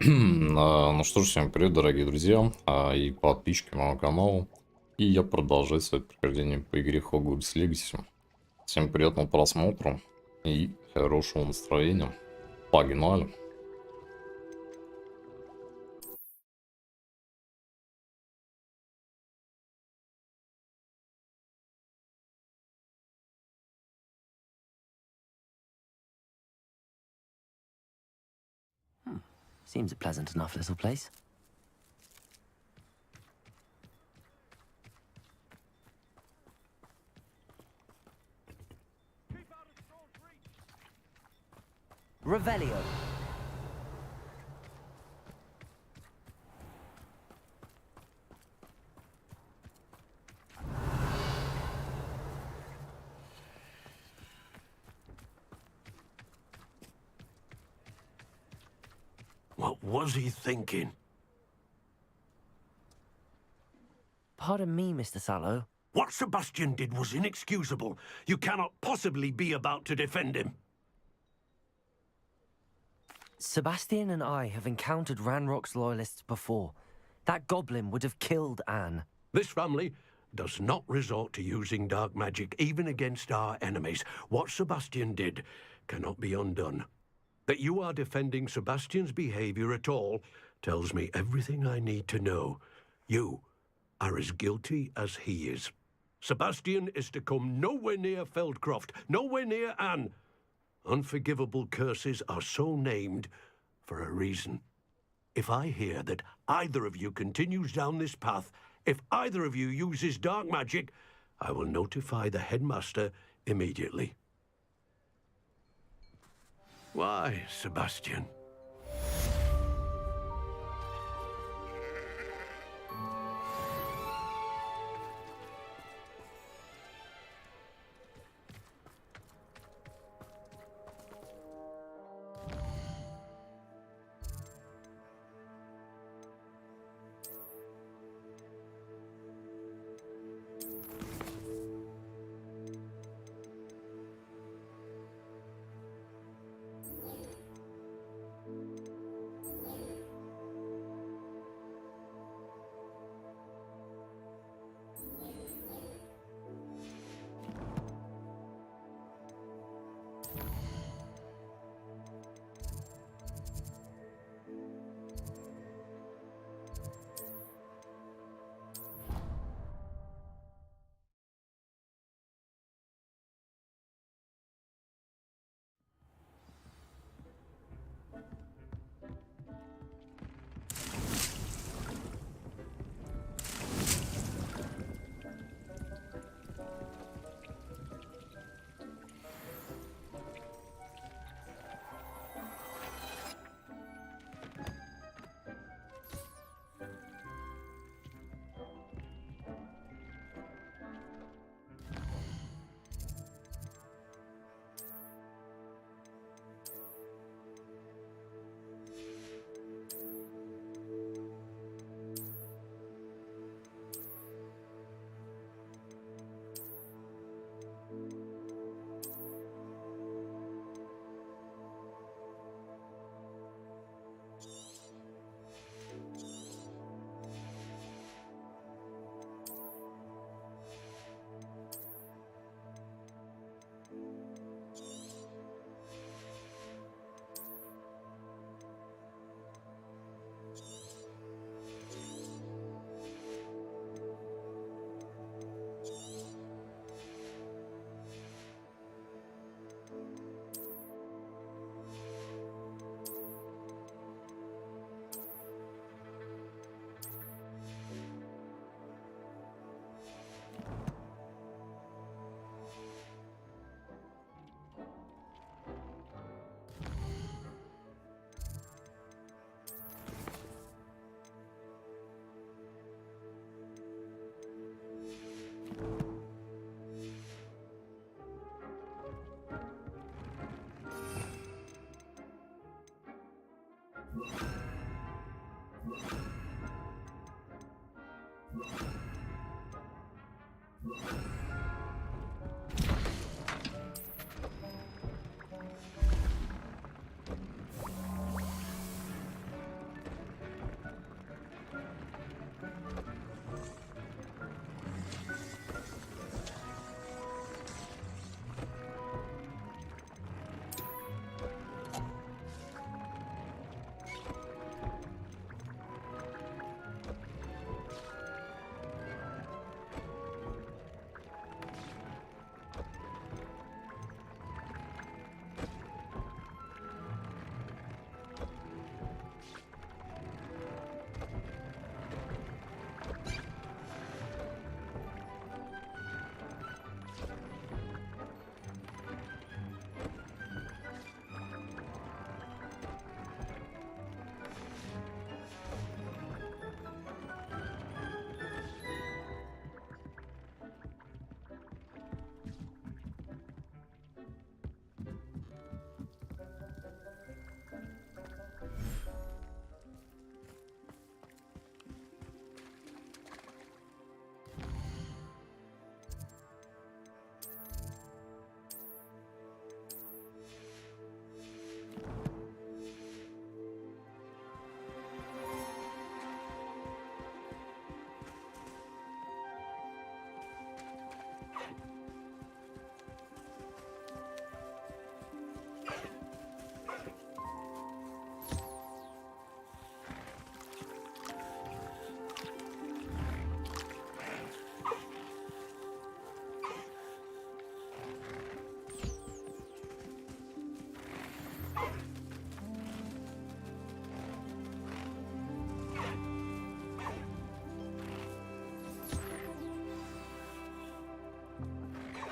Ну что ж, всем привет, дорогие друзья и подписчики моего канала. И я продолжаю свое прохождение по игре HOGWARTS LEGACY. Всем приятного просмотра и хорошего настроения. Погнали! Seems a pleasant enough little place. Revelio. What was he thinking? Pardon me, Mr. Sallow. What Sebastian did was inexcusable. You cannot possibly be about to defend him. Sebastian and I have encountered Ranrock's loyalists before. That goblin would have killed Anne. This family does not resort to using dark magic, even against our enemies. What Sebastian did cannot be undone. That you are defending Sebastian's behavior at all tells me everything I need to know. You are as guilty as he is. Sebastian is to come nowhere near Feldcroft, nowhere near Anne. Unforgivable curses are so named for a reason. If I hear that either of you continues down this path, if either of you uses dark magic, I will notify the headmaster immediately. Why, Sebastian?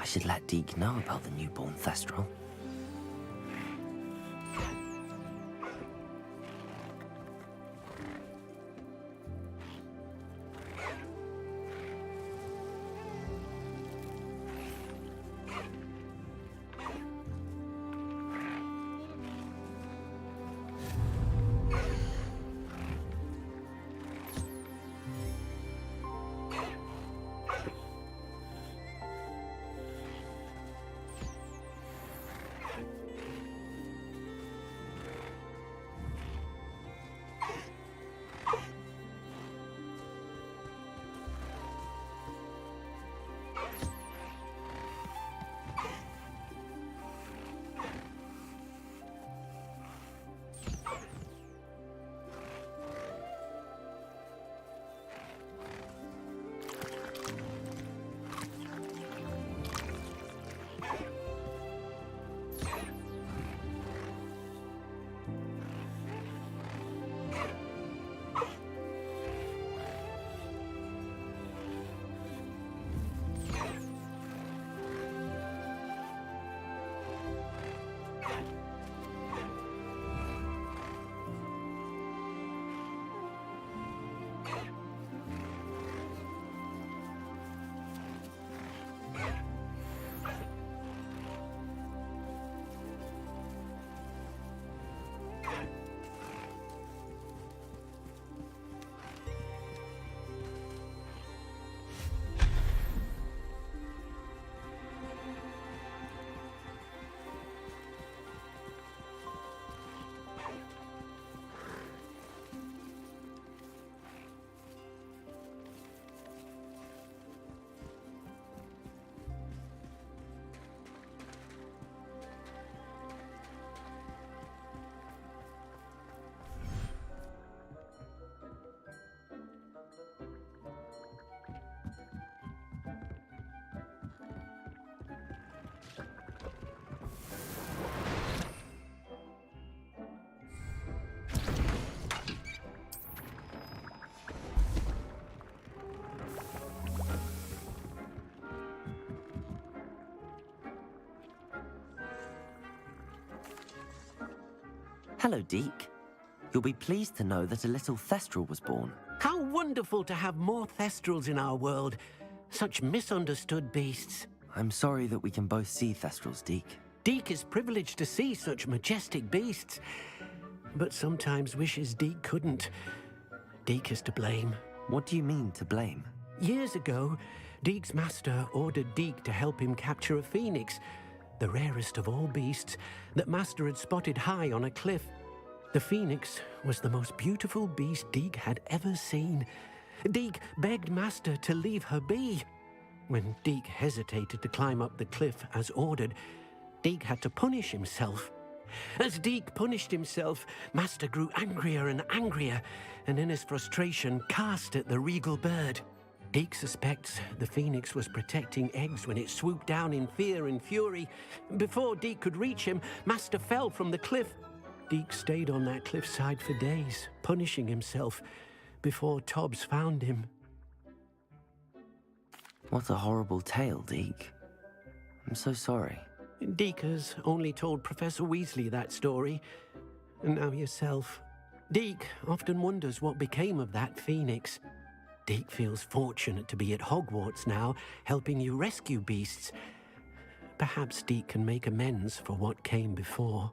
should let Deke know about the newborn Thestral. Hello, Deke. You'll be pleased to know that a little Thestral was born. How wonderful to have more Thestrals in our world. Such misunderstood beasts. I'm sorry that we can both see Thestrals, Deke. Deke is privileged to see such majestic beasts, but sometimes wishes Deke couldn't. Deke is to blame. What do you mean, to blame? Years ago, Deke's master ordered Deke to help him capture a phoenix, the rarest of all beasts that master had spotted high on a cliff. The phoenix was the most beautiful beast Deke had ever seen. Deke begged master to leave her be. When Deke hesitated to climb up the cliff as ordered, Deke had to punish himself. As Deke punished himself, master grew angrier and angrier, and in his frustration cast at the regal bird. Deke suspects the phoenix was protecting eggs when it swooped down in fear and fury. Before Deke could reach him, master fell from the cliff. Deke stayed on that cliffside for days, punishing himself, before Tobbs found him. What a horrible tale, Deke. I'm so sorry. Deke has only told Professor Weasley that story, and now yourself. Deke often wonders what became of that phoenix. Deke feels fortunate to be at Hogwarts now, helping you rescue beasts. Perhaps Deke can make amends for what came before.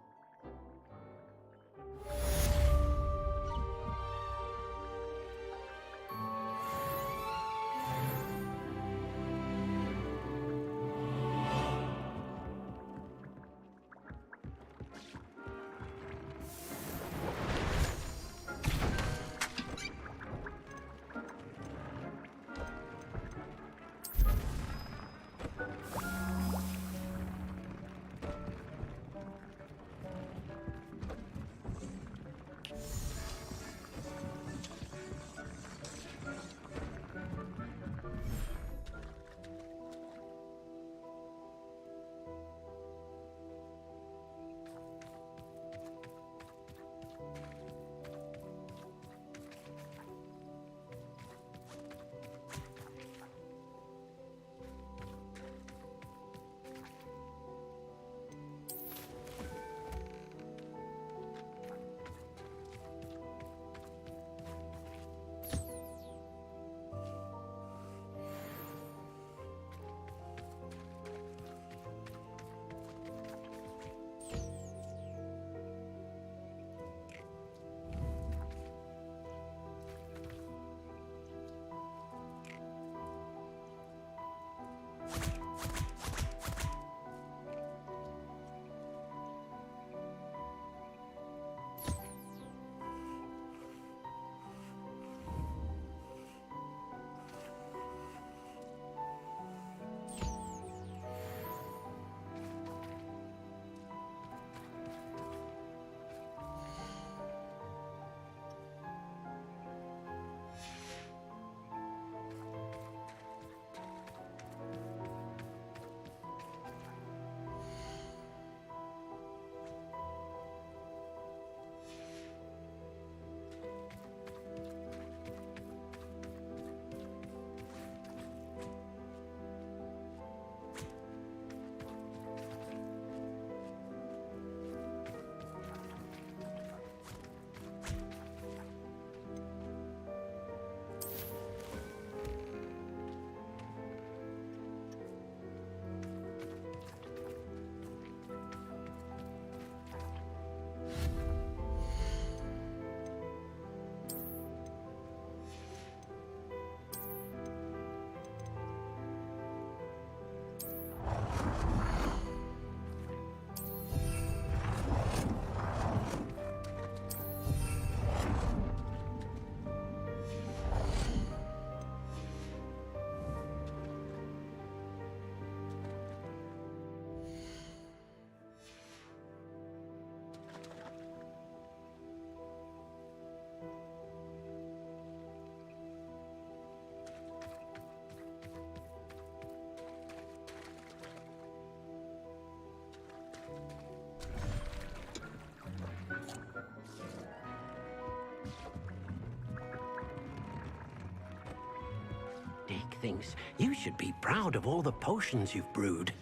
things. You should be proud of all the potions you've brewed.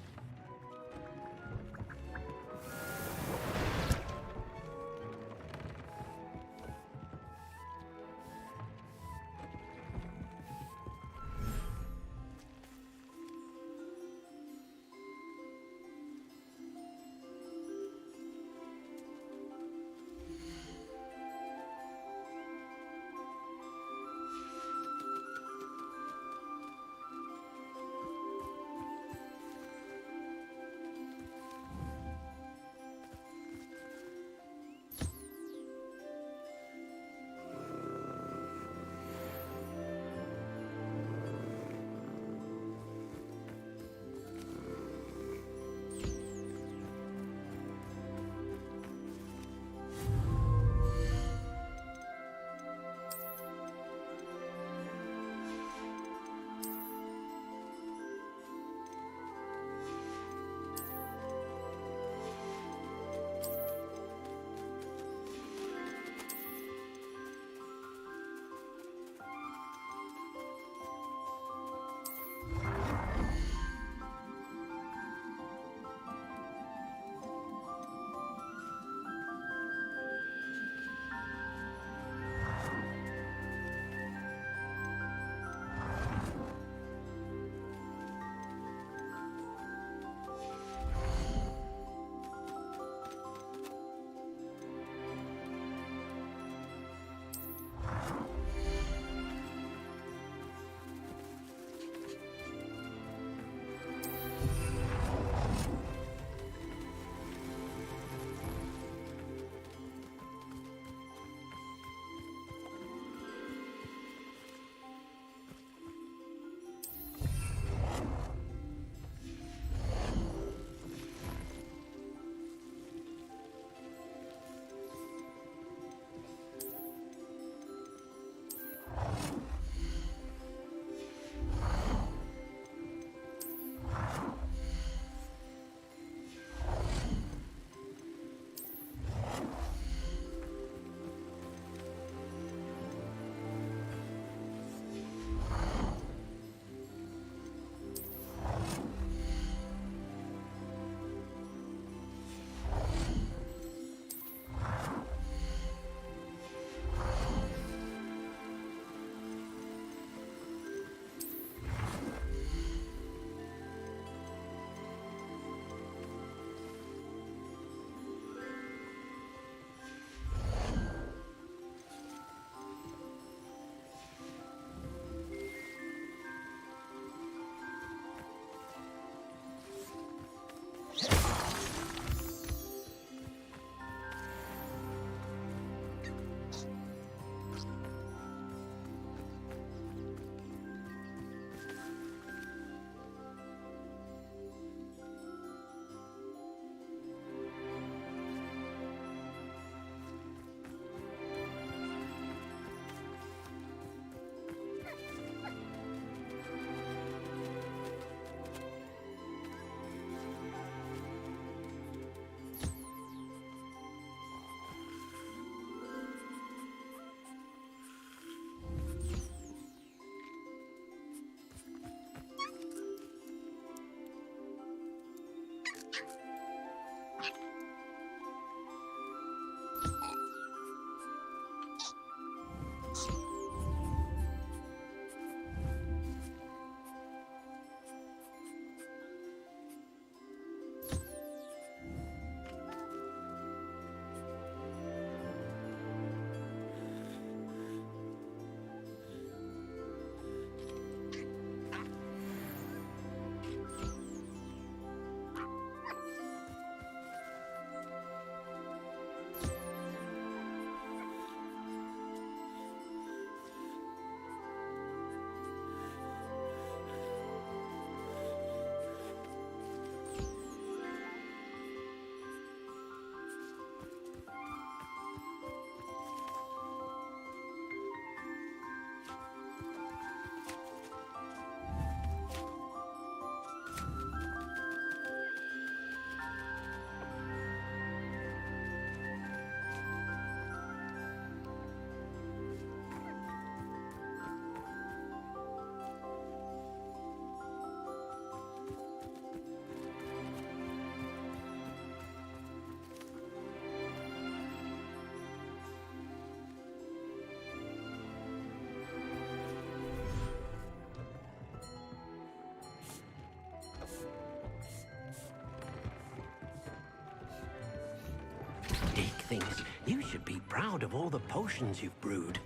Dick thinks you should be proud of all the potions you've brewed.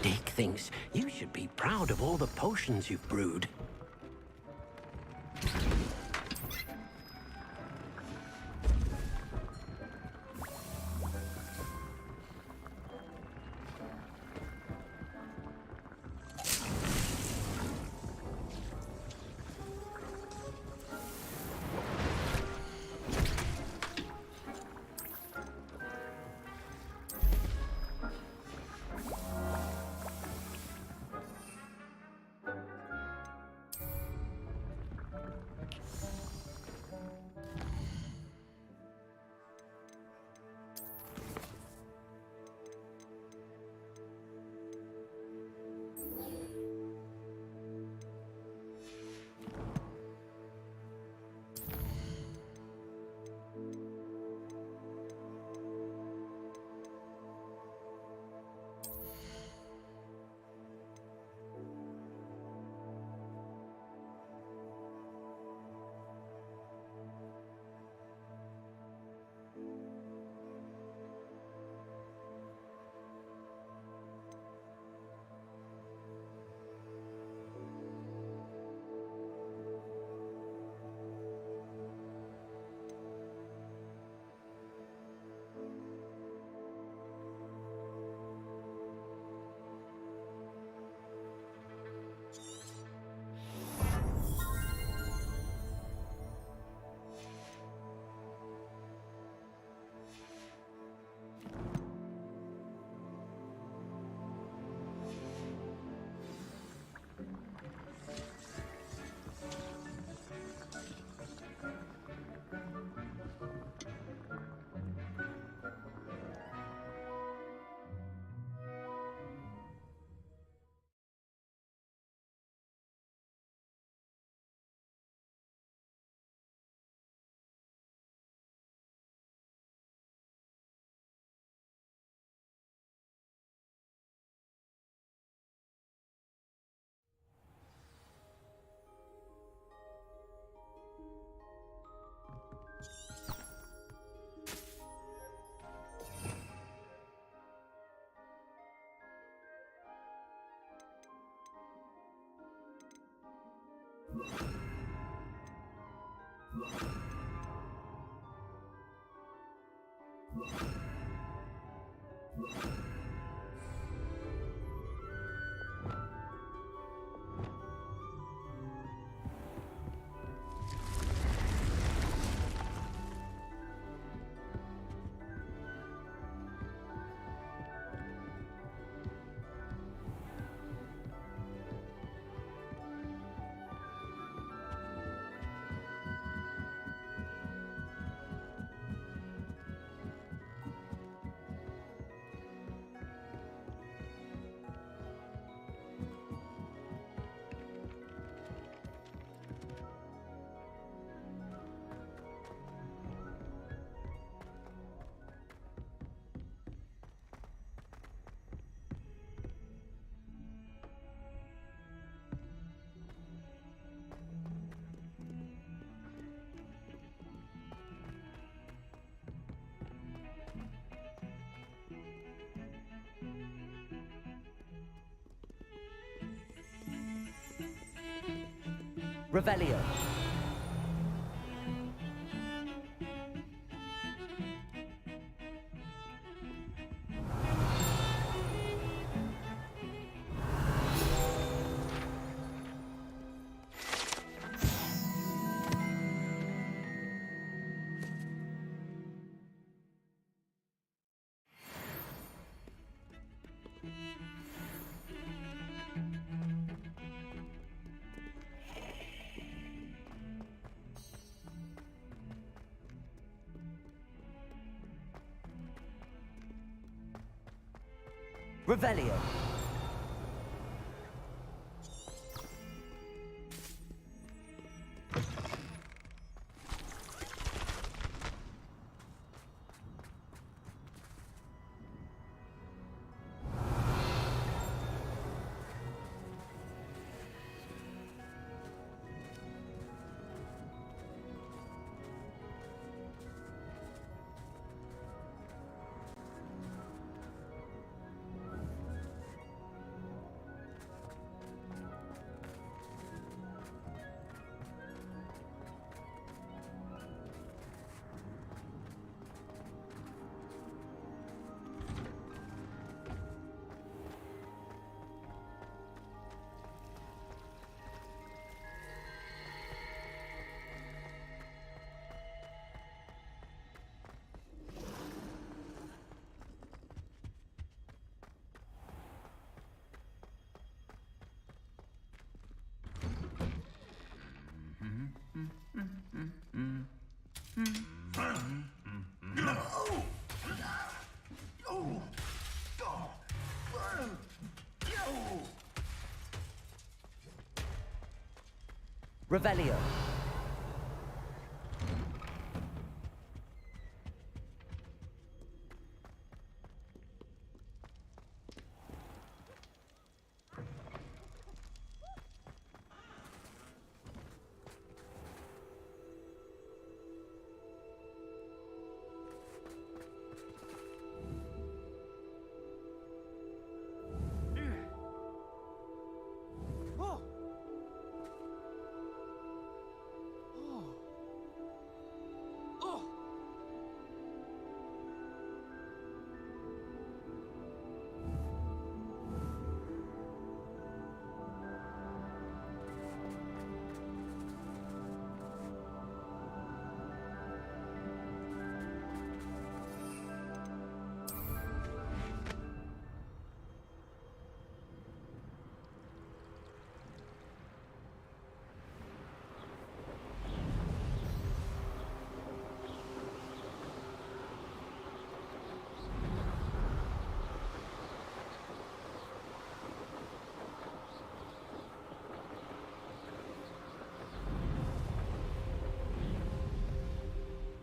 Dick thinks you should be proud of all the potions you've brewed. Revelio. Revelio. Revelio.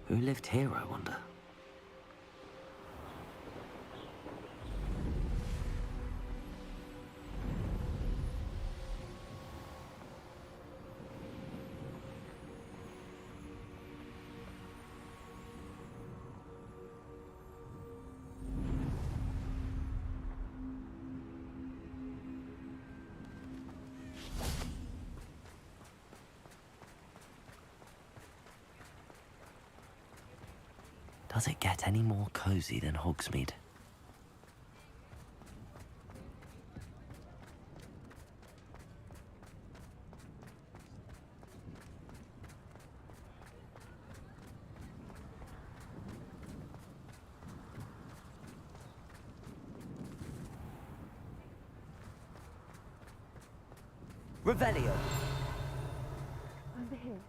Who lived here, I wonder? Does it get any more cozy than Hogsmeade? Revelio. Over here.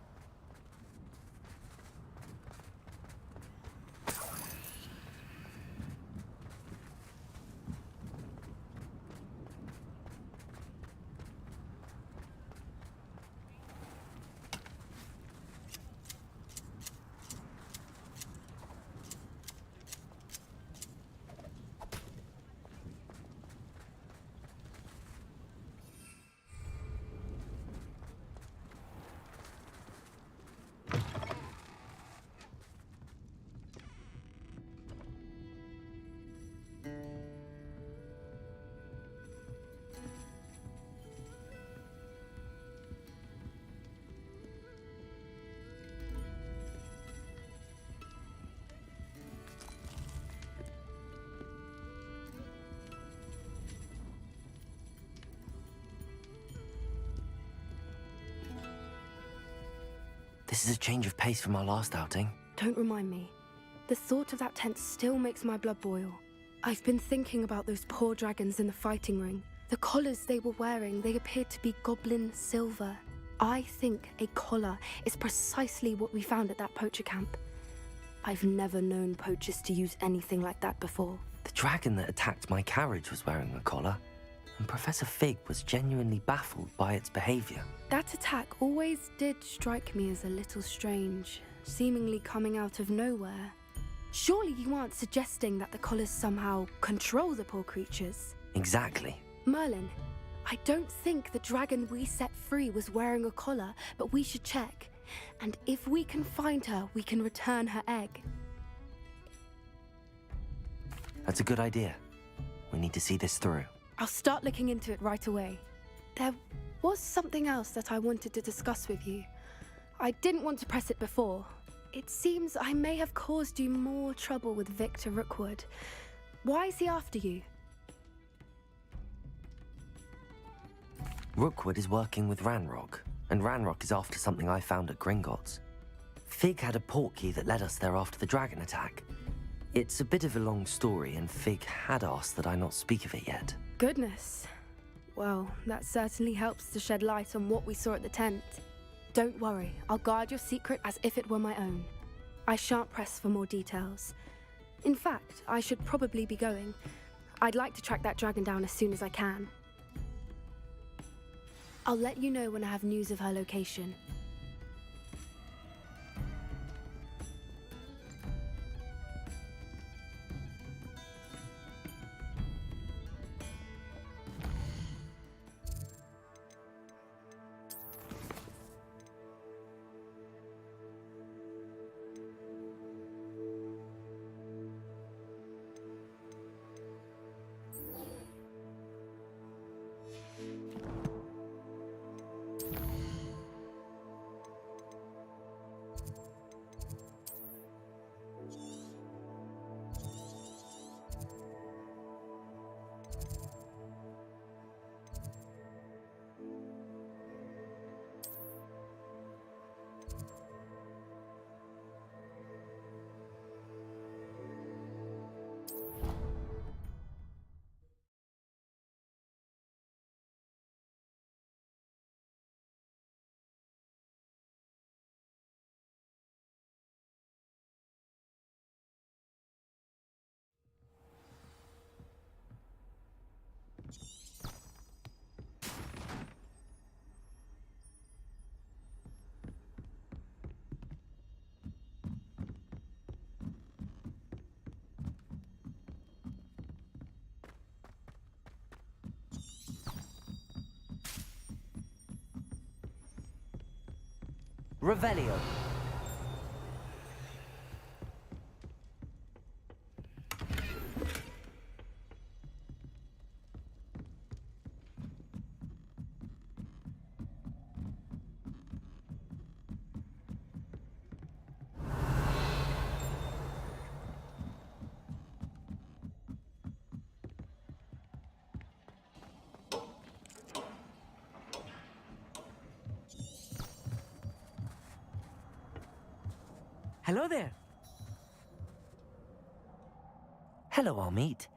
This is a change of pace from our last outing. Don't remind me. The thought of that tent still makes my blood boil. I've been thinking about those poor dragons in the fighting ring. The collars they were wearing, they appeared to be goblin silver. I think a collar is precisely what we found at that poacher camp. I've never known poachers to use anything like that before. The dragon that attacked my carriage was wearing a collar, and Professor Fig was genuinely baffled by its behavior. That attack always did strike me as a little strange, seemingly coming out of nowhere. Surely you aren't suggesting that the collars somehow control the poor creatures? Exactly. Merlin, I don't think the dragon we set free was wearing a collar, but we should check. And if we can find her, we can return her egg. That's a good idea. We need to see this through. I'll start looking into it right away. There was something else that I wanted to discuss with you. I didn't want to press it before. It seems I may have caused you more trouble with Victor Rookwood. Why is he after you? Rookwood is working with Ranrock, and Ranrock is after something I found at Gringotts. Fig had a portkey that led us there after the dragon attack. It's a bit of a long story, and Fig had asked that I not speak of it yet. Goodness. Well, that certainly helps to shed light on what we saw at the tent. Don't worry, I'll guard your secret as if it were my own. I shan't press for more details. In fact, I should probably be going. I'd like to track that dragon down as soon as I can. I'll let you know when I have news of her location. Revelio. Hello there. Hello, Armeet.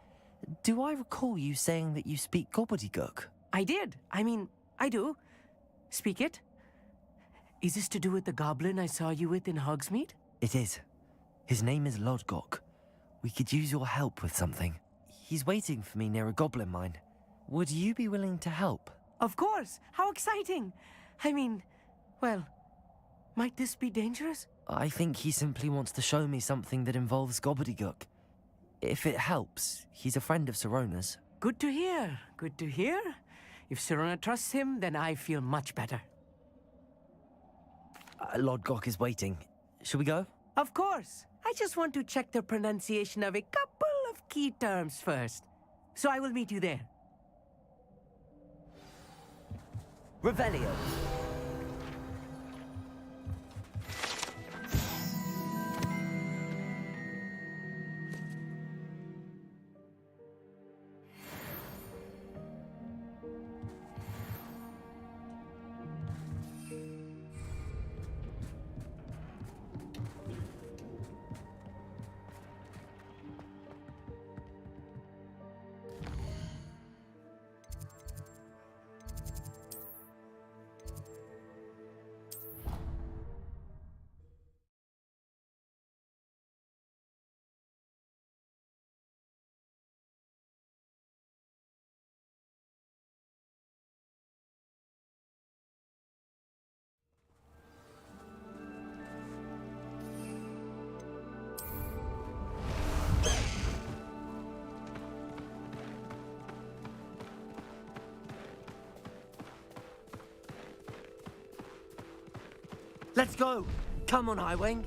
Do I recall you saying that you speak gobbledygook? I did. I do. Speak it. Is this to do with the goblin I saw you with in Hogsmeade? It is. His name is Lodgok. We could use your help with something. He's waiting for me near a goblin mine. Would you be willing to help? Of course. How exciting. Well, might this be dangerous? I think he simply wants to show me something that involves gobbledygook. If it helps, he's a friend of Sirona's. Good to hear. Good to hear. If Sirona trusts him, then I feel much better. Lodgok is waiting. Shall we go? Of course. I just want to check the pronunciation of a couple of key terms first. So I will meet you there. Revelio. Let's go! Come on, Highwing!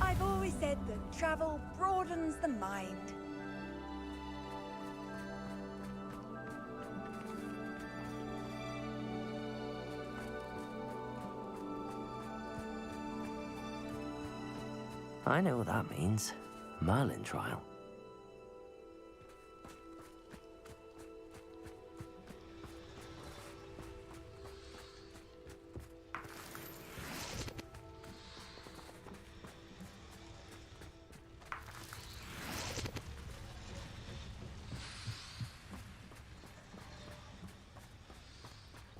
I've always said that travel broadens the mind. I know what that means. Merlin trial.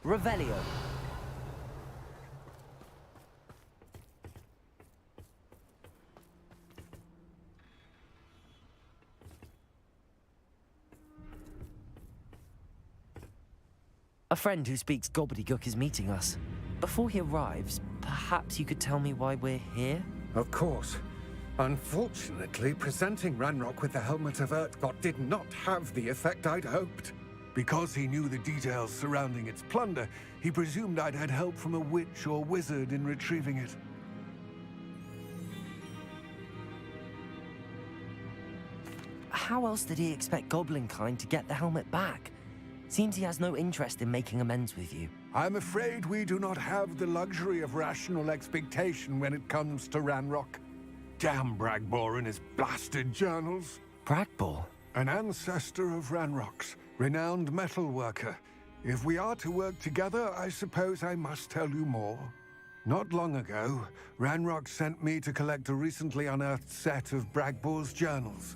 Revelio. A friend who speaks gobbledygook is meeting us. Before he arrives, perhaps you could tell me why we're here? Of course. Unfortunately, presenting Ranrock with the Helmet of Urtkot did not have the effect I'd hoped. Because he knew the details surrounding its plunder, he presumed I'd had help from a witch or wizard in retrieving it. How else did he expect Goblinkind to get the helmet back? Seems he has no interest in making amends with you. I'm afraid we do not have the luxury of rational expectation when it comes to Ranrock. Damn Bragbor and his blasted journals. Bragbor? An ancestor of Ranrock's, renowned metal worker. If we are to work together, I suppose I must tell you more. Not long ago, Ranrock sent me to collect a recently unearthed set of Bragbor's journals.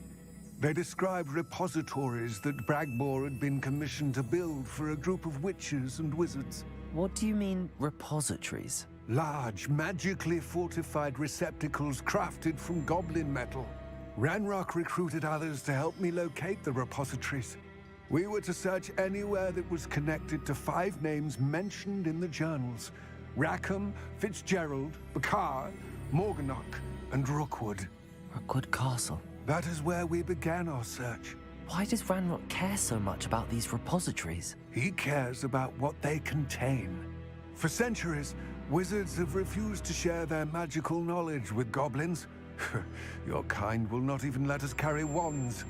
They described repositories that Bragbor had been commissioned to build for a group of witches and wizards. What do you mean, repositories? Large, magically fortified receptacles crafted from goblin metal. Ranrock recruited others to help me locate the repositories. We were to search anywhere that was connected to 5 names mentioned in the journals: Rackham, Fitzgerald, Bakar, Morganach, and Rookwood. Rookwood Castle. That is where we began our search. Why does Ranrock care so much about these repositories? He cares about what they contain. For centuries, wizards have refused to share their magical knowledge with goblins. Your kind will not even let us carry wands.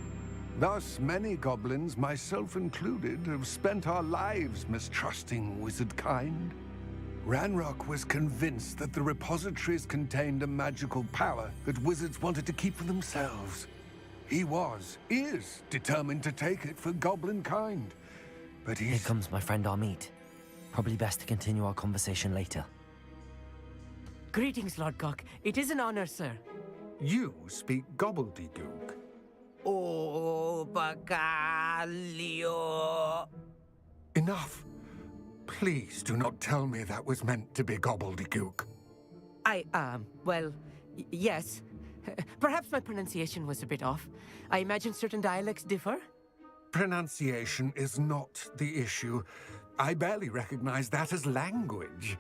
Thus, many goblins, myself included, have spent our lives mistrusting wizard kind. Ranrock was convinced that the repositories contained a magical power that wizards wanted to keep for themselves. He is determined to take it for goblin kind. But Here he's... comes my friend Amit. Probably best to continue our conversation later. Greetings, Lord Cock. It is an honor, sir. You speak gobbledygook. Oh, bacalio. Enough. Please do not tell me that was meant to be gobbledygook. Well, yes. Perhaps my pronunciation was a bit off. I imagine certain dialects differ. Pronunciation is not the issue. I barely recognize that as language.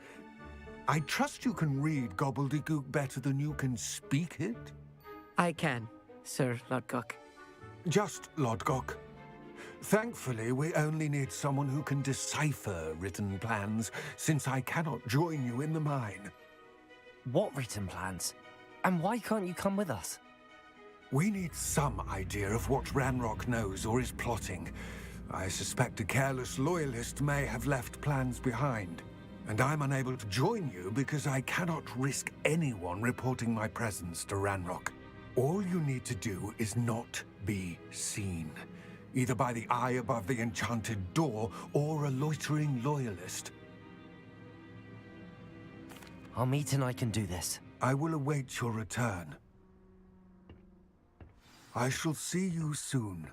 I trust you can read gobbledygook better than you can speak it? I can, Sir Lodgok. Just Lodgok. Thankfully, we only need someone who can decipher written plans, since I cannot join you in the mine. What written plans? And why can't you come with us? We need some idea of what Ranrock knows or is plotting. I suspect a careless loyalist may have left plans behind. And I'm unable to join you because I cannot risk anyone reporting my presence to Ranrock. All you need to do is not be seen, either by the eye above the enchanted door or a loitering loyalist. Our meet and I can do this. I will await your return. I shall see you soon.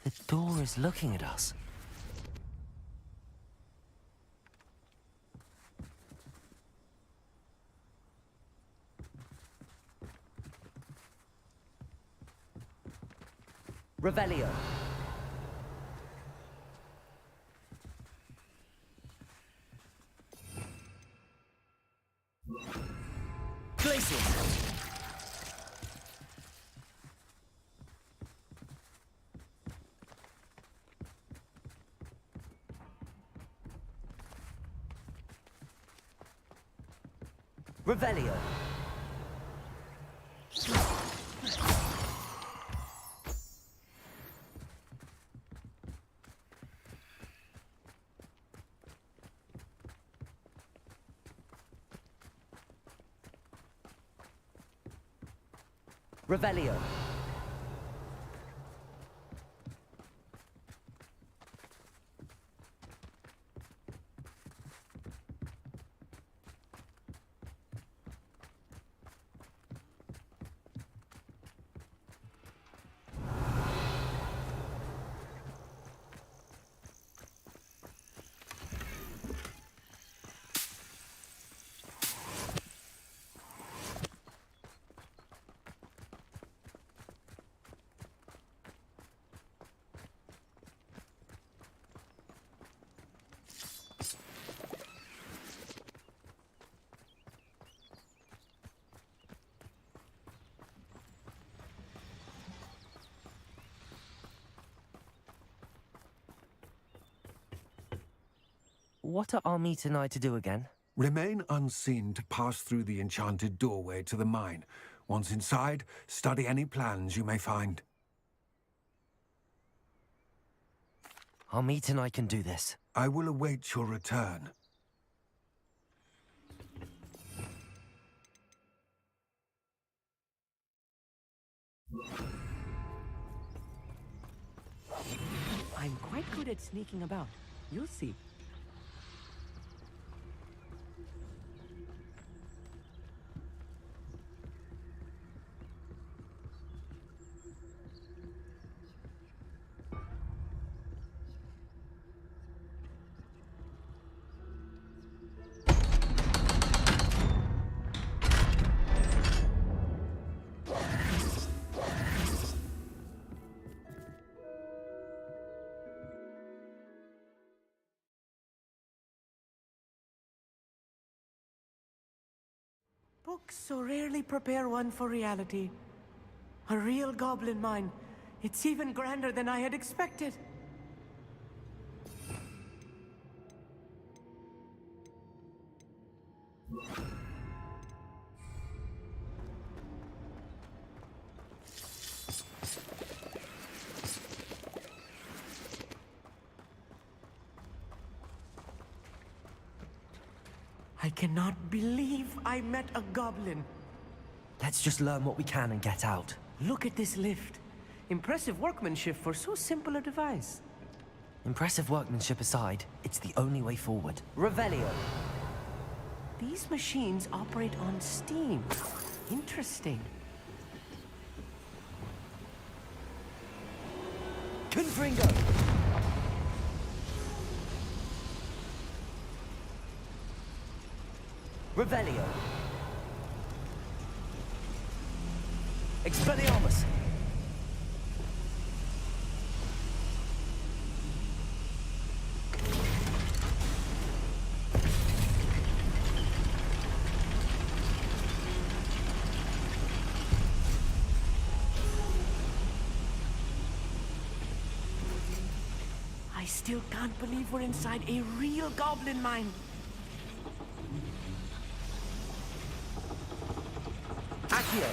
The door is looking at us. Revelio. Glacius. Revelio. Revelio. What are Armita and I to do again? Remain unseen to pass through the enchanted doorway to the mine. Once inside, study any plans you may find. Armita and I can do this. I will await your return. I'm quite good at sneaking about. You'll see. Books so rarely prepare one for reality. A real goblin mine. It's even grander than I had expected. I cannot believe I met a goblin. Let's just learn what we can and get out. Look at this lift. Impressive workmanship for so simple a device. Impressive workmanship aside, it's the only way forward. Revelio. These machines operate on steam. Interesting. Confringo. Revelio. Expelliarmus. I still can't believe we're inside a real goblin mine. Accio.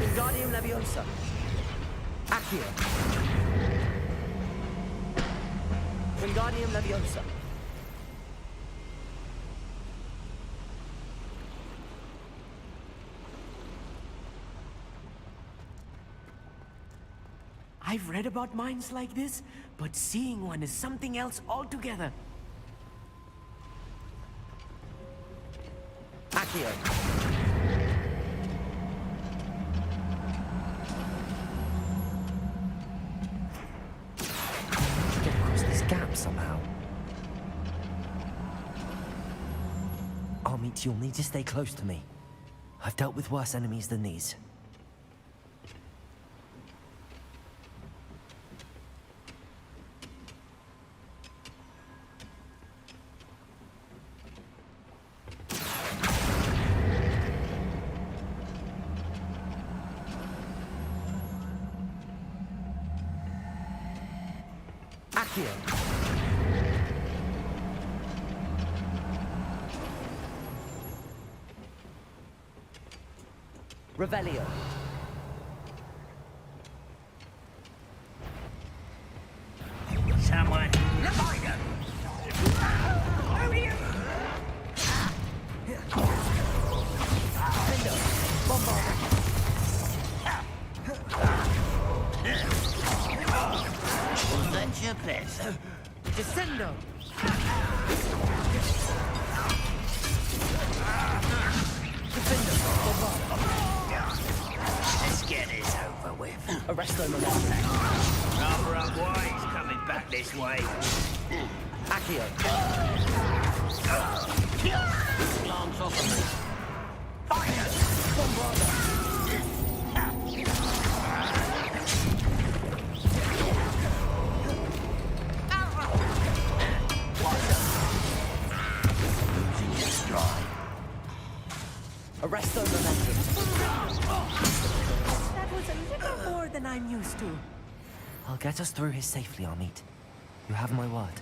Wingardium Leviosa. Accio. Wingardium Leviosa. I've read about mines like this, but seeing one is something else altogether. Accio. Get across this gap somehow. Armit, you'll need to stay close to me. I've dealt with worse enemies than these. Accio. Revelio. Someone. That's your pleasure. Descendo! Let's get this over with. Arresto Milano. Rather unwise coming back this way. Accio. Glance off of me. Losing your stride. Arresto Momentum. That was a little more than I'm used to. I'll get us through here safely, Armit. You have my word.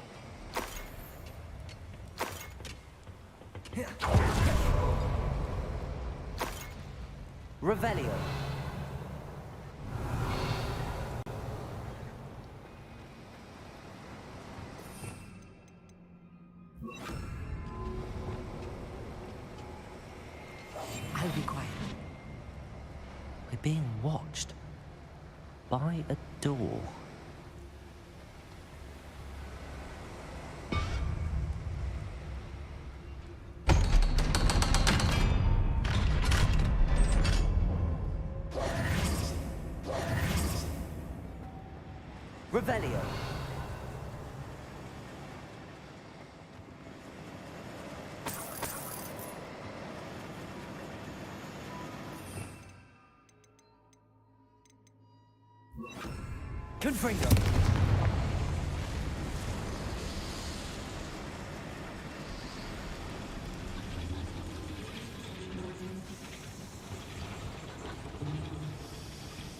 Revelio. I'll be quiet. We're being watched by a door. Revelio. Confringo.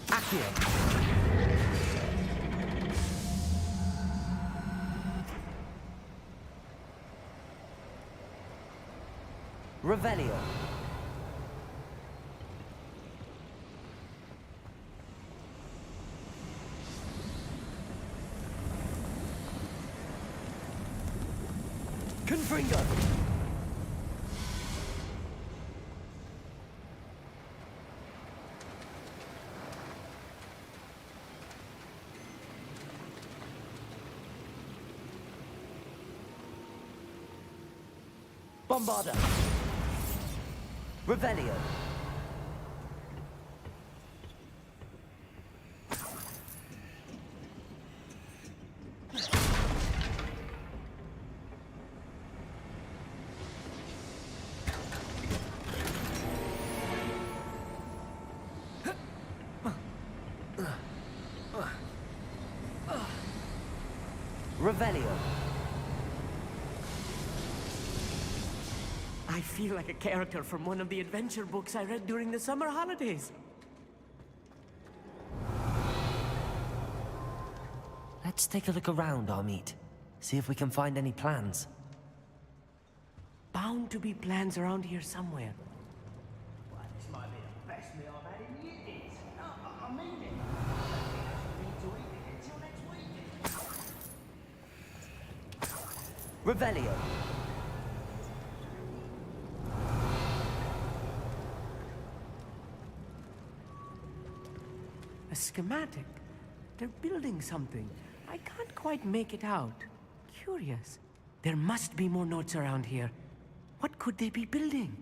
Accio. Revelio. Confringo. Bombarda. Revelio. Revelio. I feel like a character from one of the adventure books I read during the summer holidays. Let's take a look around, Amit. See if we can find any plans. Bound to be plans around here somewhere. Well, this might be the best meal I've had in years. No, I mean it. To eat it until next week. Revelio. A schematic. They're building something. I can't quite make it out. Curious. There must be more notes around here. What could they be building?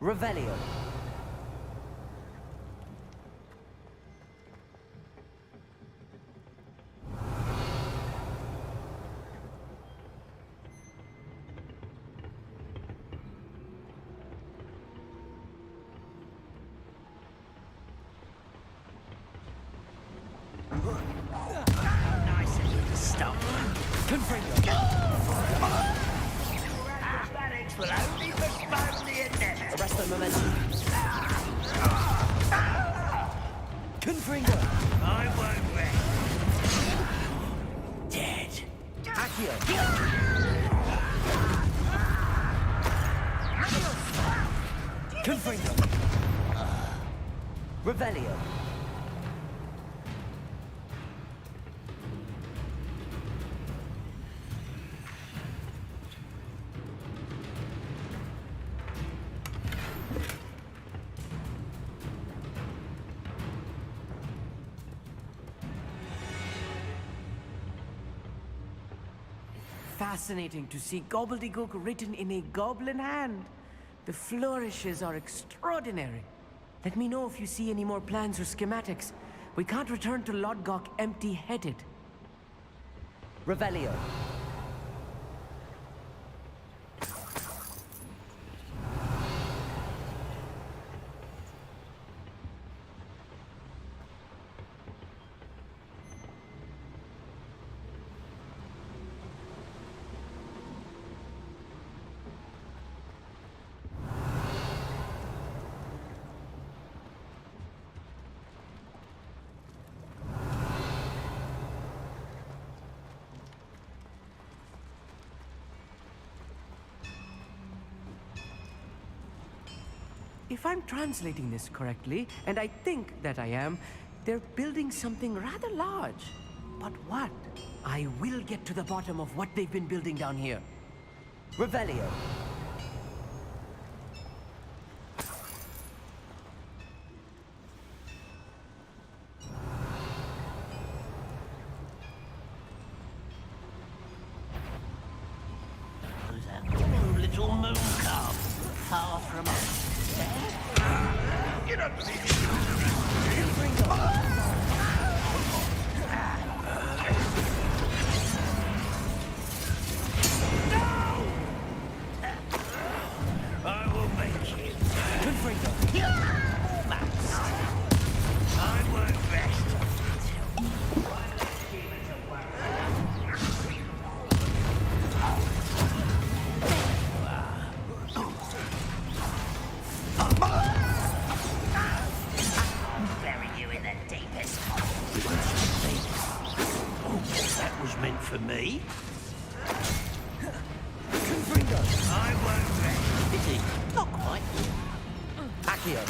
Revelio. Nice of you to stop. Confringo. Acrobatics will only postpone the endeavor. Arrest the momentum. Confringo. I won't wait. Dead. Accio. Confringo. Revelio. Fascinating to see gobbledygook written in a goblin hand. The flourishes are extraordinary. Let me know if you see any more plans or schematics. We can't return to Lodgok empty-headed. Revelio. If I'm translating this correctly, and I think that I am, they're building something rather large. But what? I will get to the bottom of what they've been building down here. Revelio. Who's that poor little moon calf? Far from us. Get up to I will make it. Max. I work best. Let's give it a whack. Bury you in the deepest hole. That was meant for me. I won't rest. Is he? Not quite. Accio.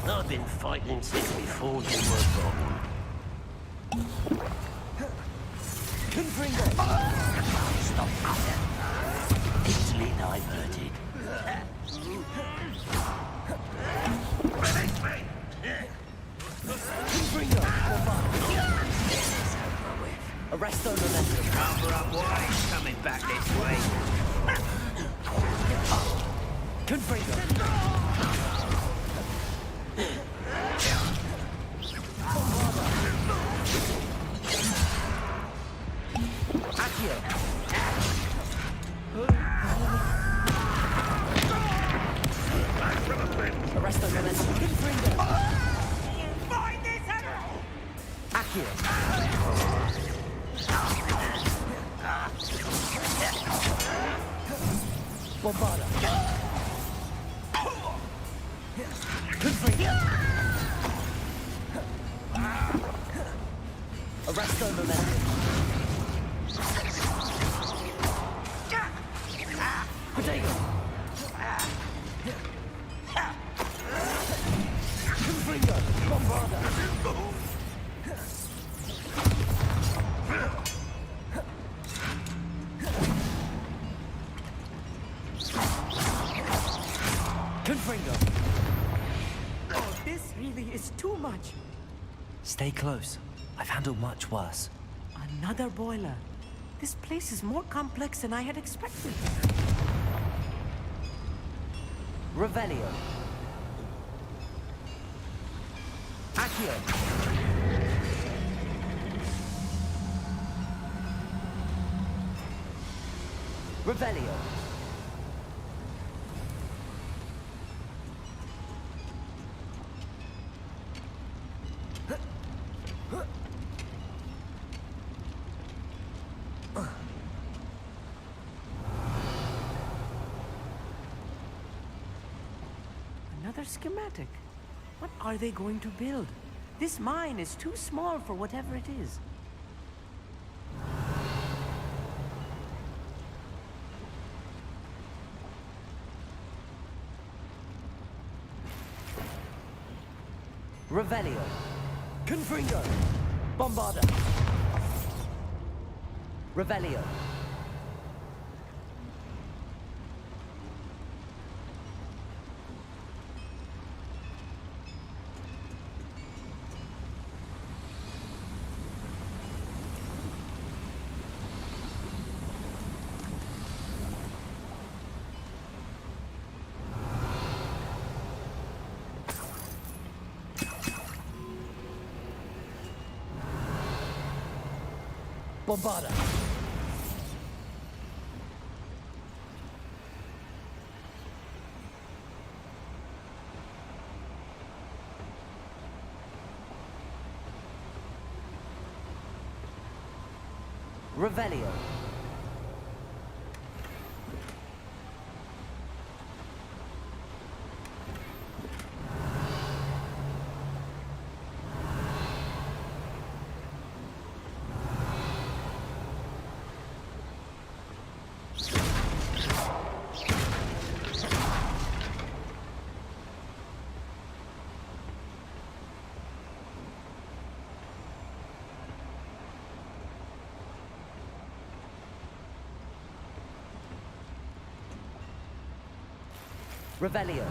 I've been fighting since before you were born. Stop that. Easily diverted. Arresto momentum. Cover up why he's coming back this way. Accio. Arresto momentum. Find this animal! Accio. Bombarda. Arresto momentum. Potato. Confringo. Bombarda. Confringo. Oh, this really is too much. Stay close. I've handled much worse. Another boiler. This place is more complex than I had expected. Revelio. Accio. Revelio. Another schematic. What are they going to build? This mine is too small for whatever it is. Revelio. Confringo. Bombarda. Revelio. bombada. Revelio. Revelio.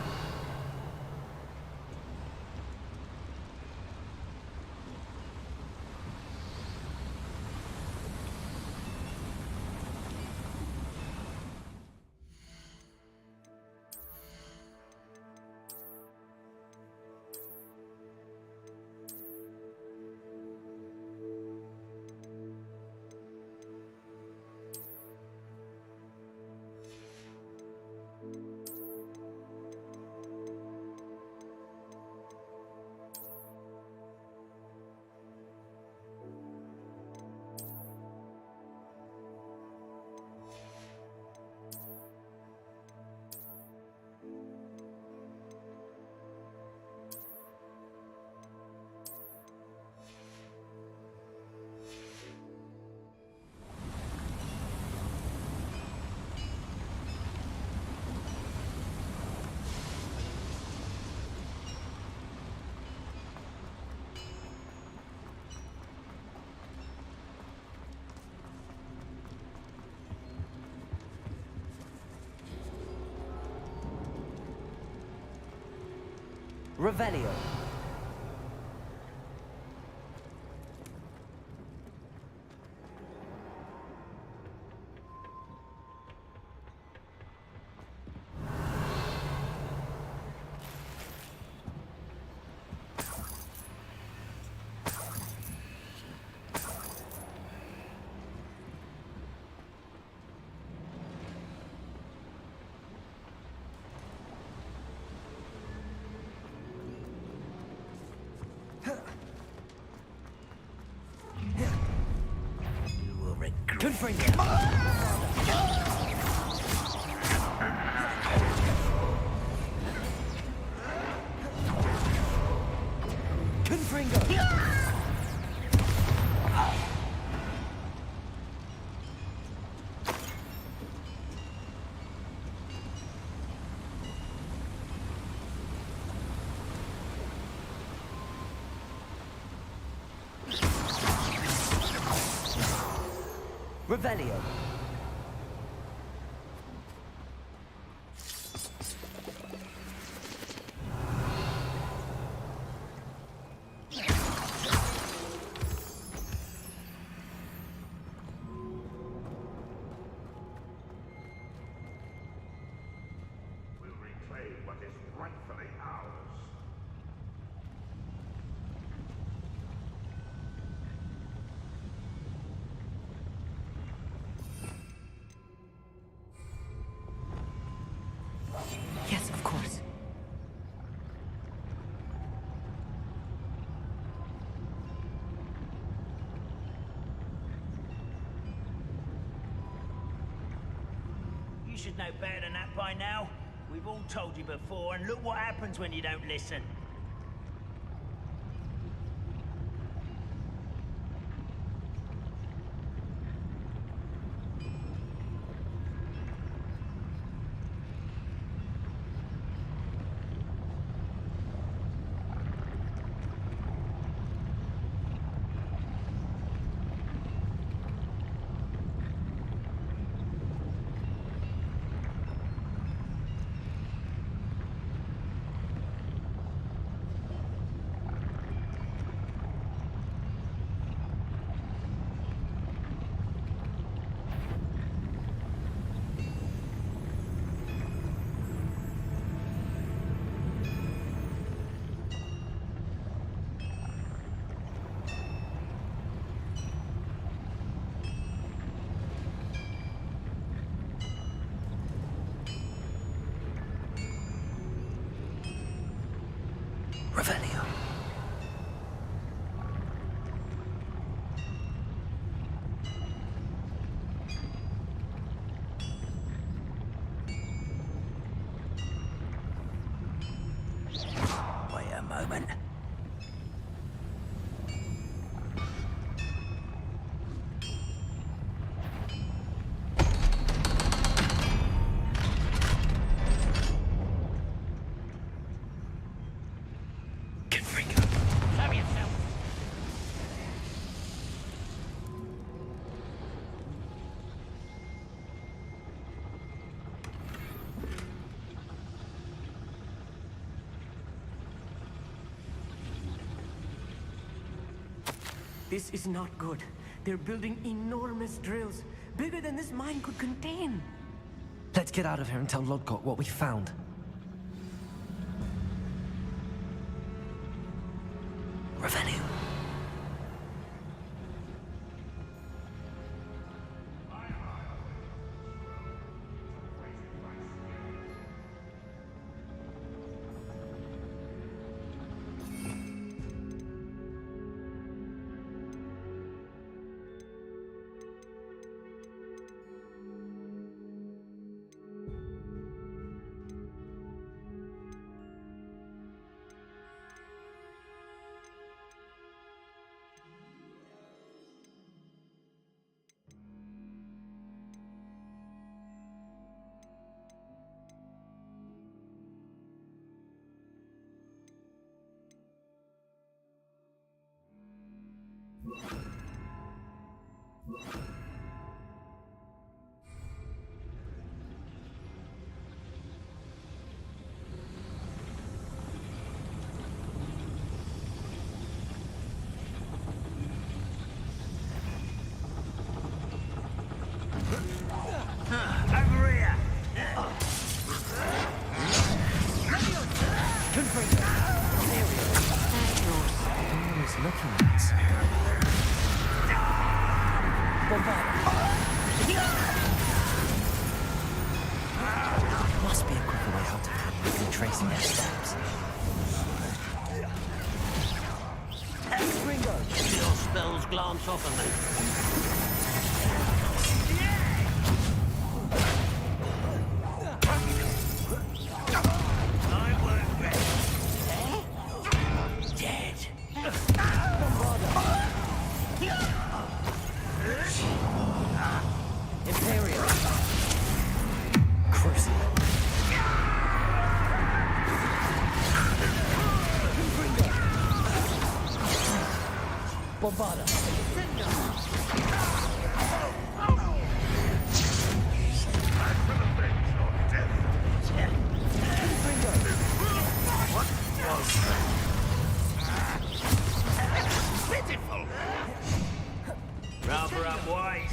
Revelio. Revelio. We'll reclaim what is rightfully ours. Yes, of course. You should know better than that by now. We've all told you before, and look what happens when you don't listen. Revelio. Wait a moment. This is not good. They're building enormous drills, bigger than this mine could contain. Let's get out of here and tell Lodgott what we found. Revelio. Must be a quicker way out of here than tracing their steps. Ringo! Your spells glance off of me. I work well. Dead. Imperial. Crucible. Bombarda. Pitiful. Rather unwise.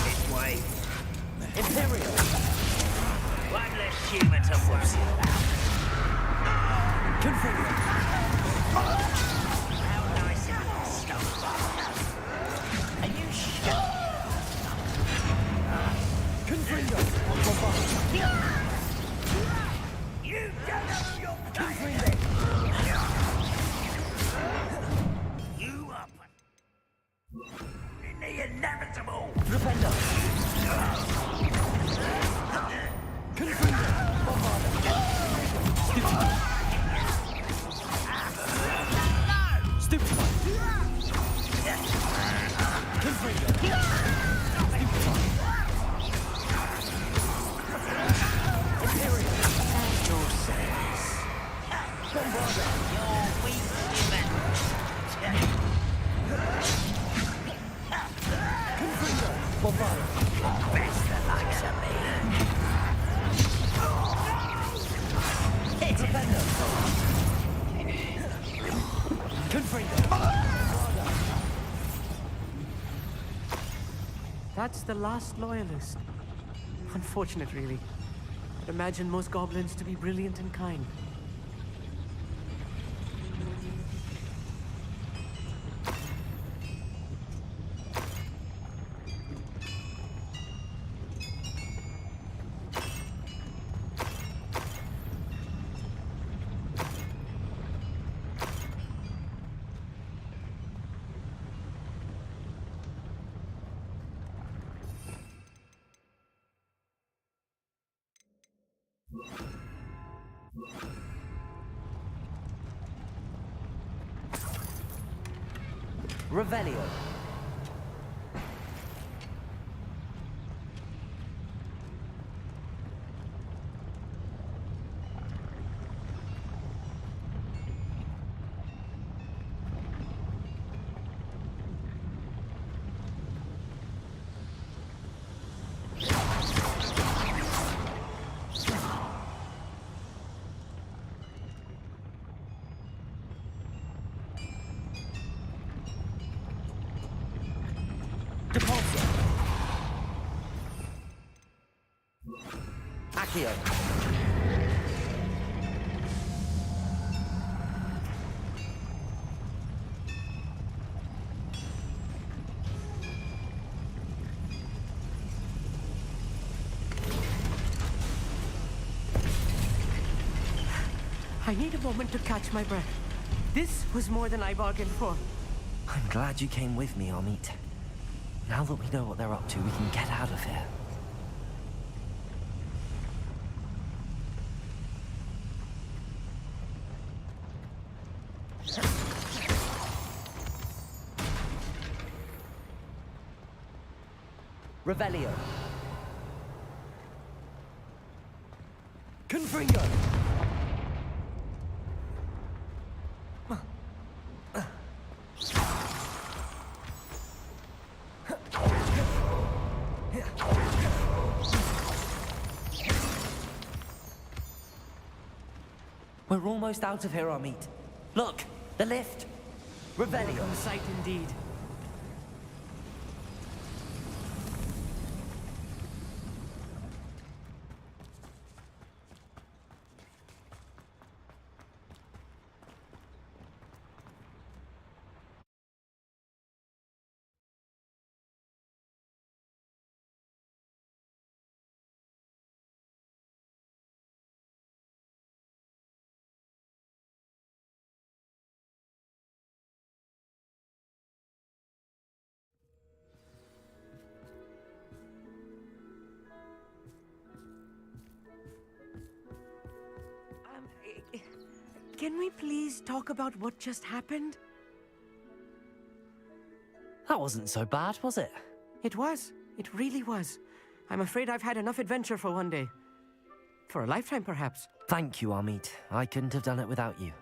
This way. Imperial. One less humour to worry about. Configure. How nice of you to stop. Are you sure? Configure. You don't know your place. You up in the inevitable. Defender. Configure. Stupefy. Configure. Imperial. At your service. Bombarda. You're weak, human. Configure. Bombarda. Best the likes of me. Hit it. Configure. That's the last loyalist. Unfortunate, really. I'd imagine most goblins to be brilliant and kind. Revelio. Accio. I need a moment to catch my breath. This was more than I bargained for. I'm glad you came with me, Amit. Now that we know what they're up to, we can get out of here. Revelio. Confringo. We're almost out of here, Amit. Look, the lift. Revelio. Welcome sight indeed. Can we please talk about what just happened? That wasn't so bad, was it? It was. It really was. I'm afraid I've had enough adventure for one day. For a lifetime, perhaps. Thank you, Amit. I couldn't have done it without you.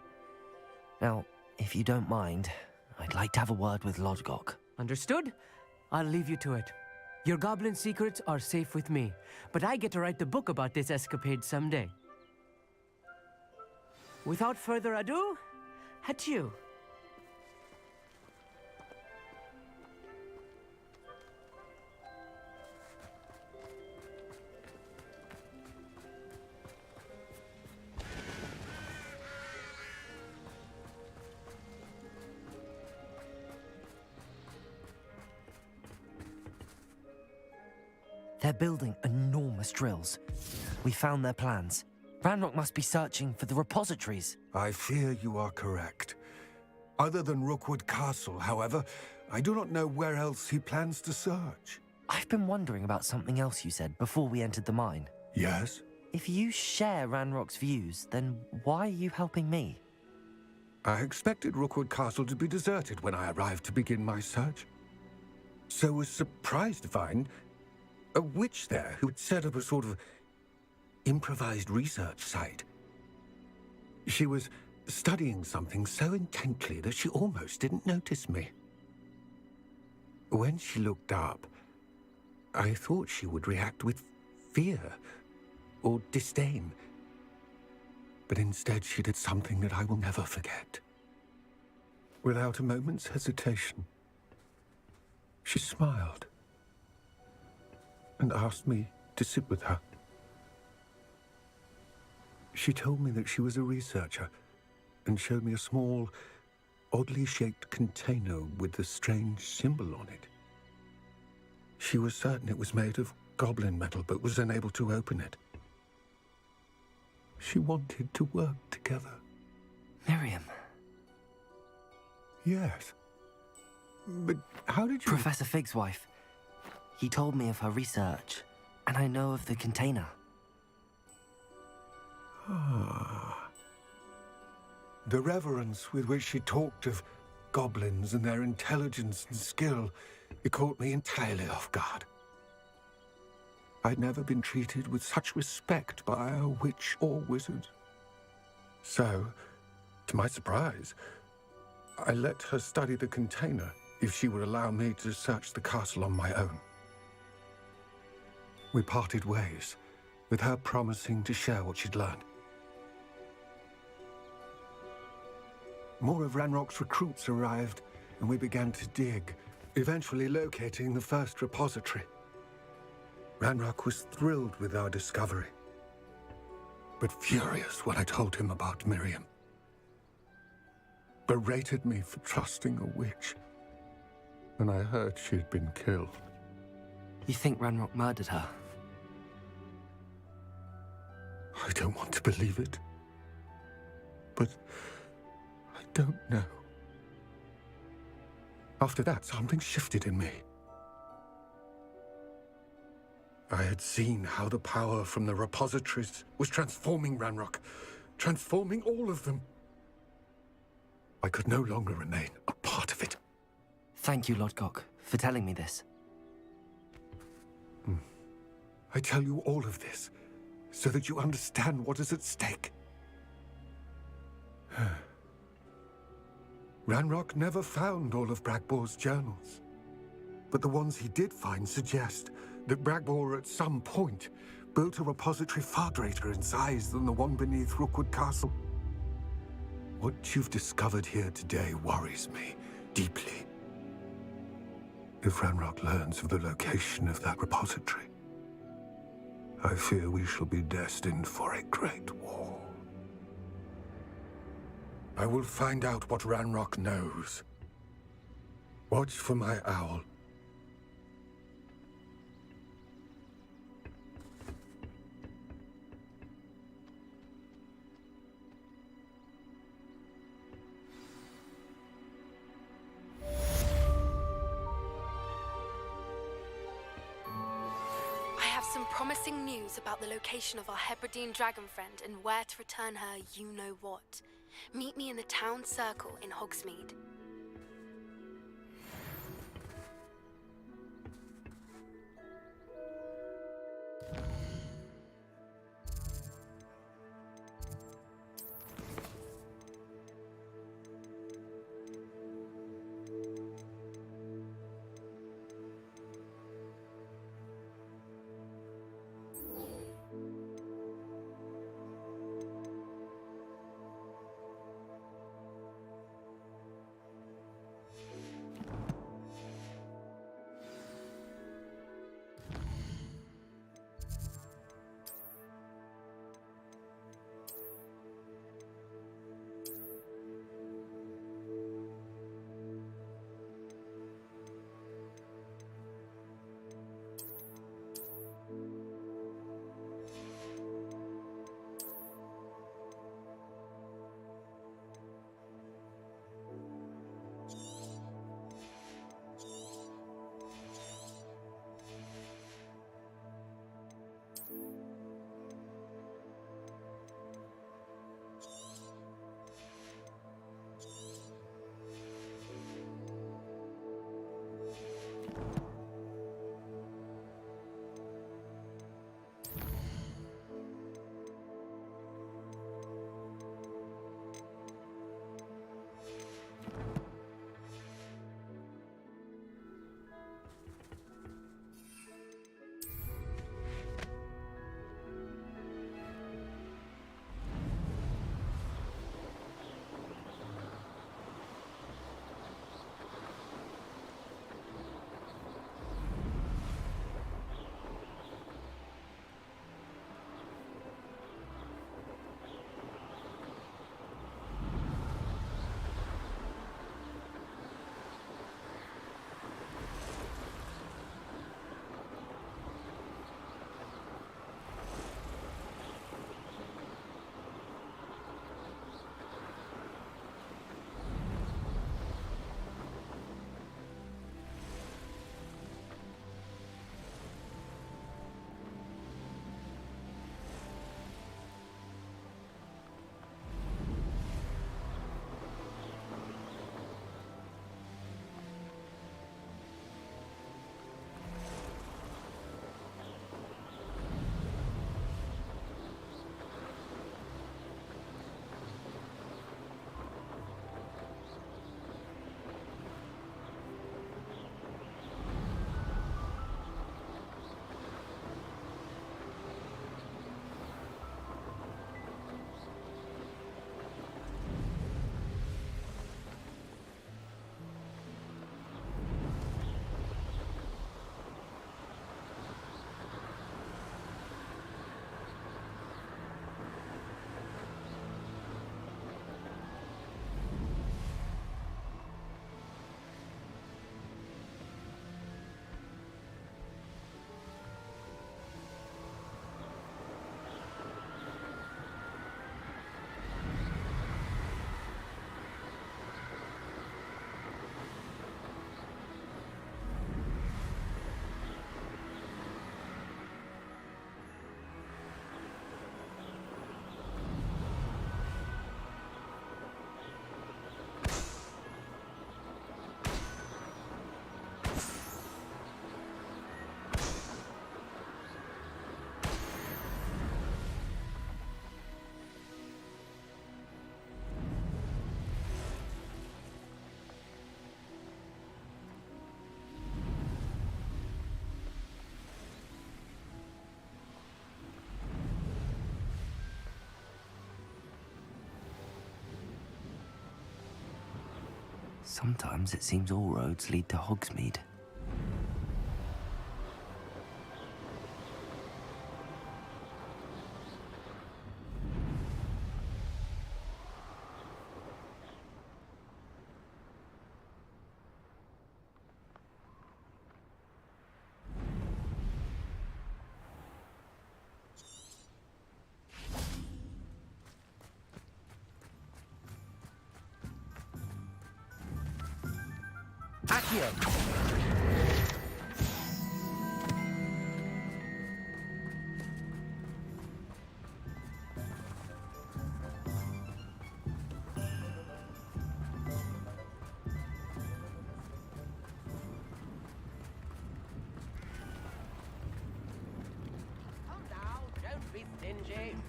Now, if you don't mind, I'd like to have a word with Lodgok. Understood? I'll leave you to it. Your goblin secrets are safe with me, but I get to write the book about this escapade someday. Without further ado, adieu. They're building enormous drills. We found their plans. Ranrock must be searching for the repositories. I fear you are correct. Other than Rookwood Castle, however, I do not know where else he plans to search. I've been wondering about something else you said before we entered the mine. Yes? If you share Ranrock's views, then why are you helping me? I expected Rookwood Castle to be deserted when I arrived to begin my search. So was surprised to find a witch there who had set up a sort of improvised research site. She was studying something so intently that she almost didn't notice me. When she looked up, I thought she would react with fear or disdain. But instead she did something that I will never forget. Without a moment's hesitation, she smiled and asked me to sit with her. She told me that she was a researcher and showed me a small, oddly shaped container with a strange symbol on it. She was certain it was made of goblin metal, but was unable to open it. She wanted to work together. Miriam. Yes. But how did you... Professor Fig's wife. He told me of her research, and I know of the container. The reverence with which she talked of goblins and their intelligence and skill, it caught me entirely off guard. I'd never been treated with such respect by a witch or wizard. So, to my surprise, I let her study the container if she would allow me to search the castle on my own. We parted ways, with her promising to share what she'd learned. More of Ranrock's recruits arrived, and we began to dig, eventually locating the first repository. Ranrock was thrilled with our discovery, but furious when I told him about Miriam. Berated me for trusting a witch, and I heard she'd been killed. You think Ranrock murdered her? I don't want to believe it, but I don't know. After that, something shifted in me. I had seen how the power from the repositories was transforming Ranrock, transforming all of them. I could no longer remain a part of it. Thank you, Lodgok, for telling me this. I tell you all of this so that you understand what is at stake. Ranrock never found all of Bragbor's journals, but the ones he did find suggest that Bragbor at some point built a repository far greater in size than the one beneath Rookwood Castle. What you've discovered here today worries me deeply. If Ranrock learns of the location of that repository, I fear we shall be destined for a great war. I will find out what Ranrock knows. Watch for my owl. Promising news about the location of our Hebridean dragon friend and where to return her you-know-what. Meet me in the town circle in Hogsmeade. Sometimes it seems all roads lead to Hogsmeade.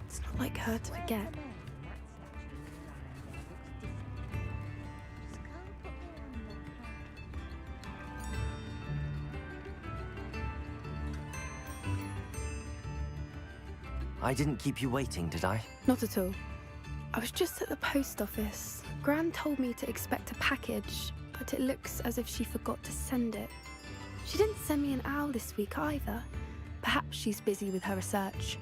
It's not like her to forget. I didn't keep you waiting, did I? Not at all. I was just at the post office. Gran told me to expect a package, but it looks as if she forgot to send it. She didn't send me an owl this week either. Perhaps she's busy with her research.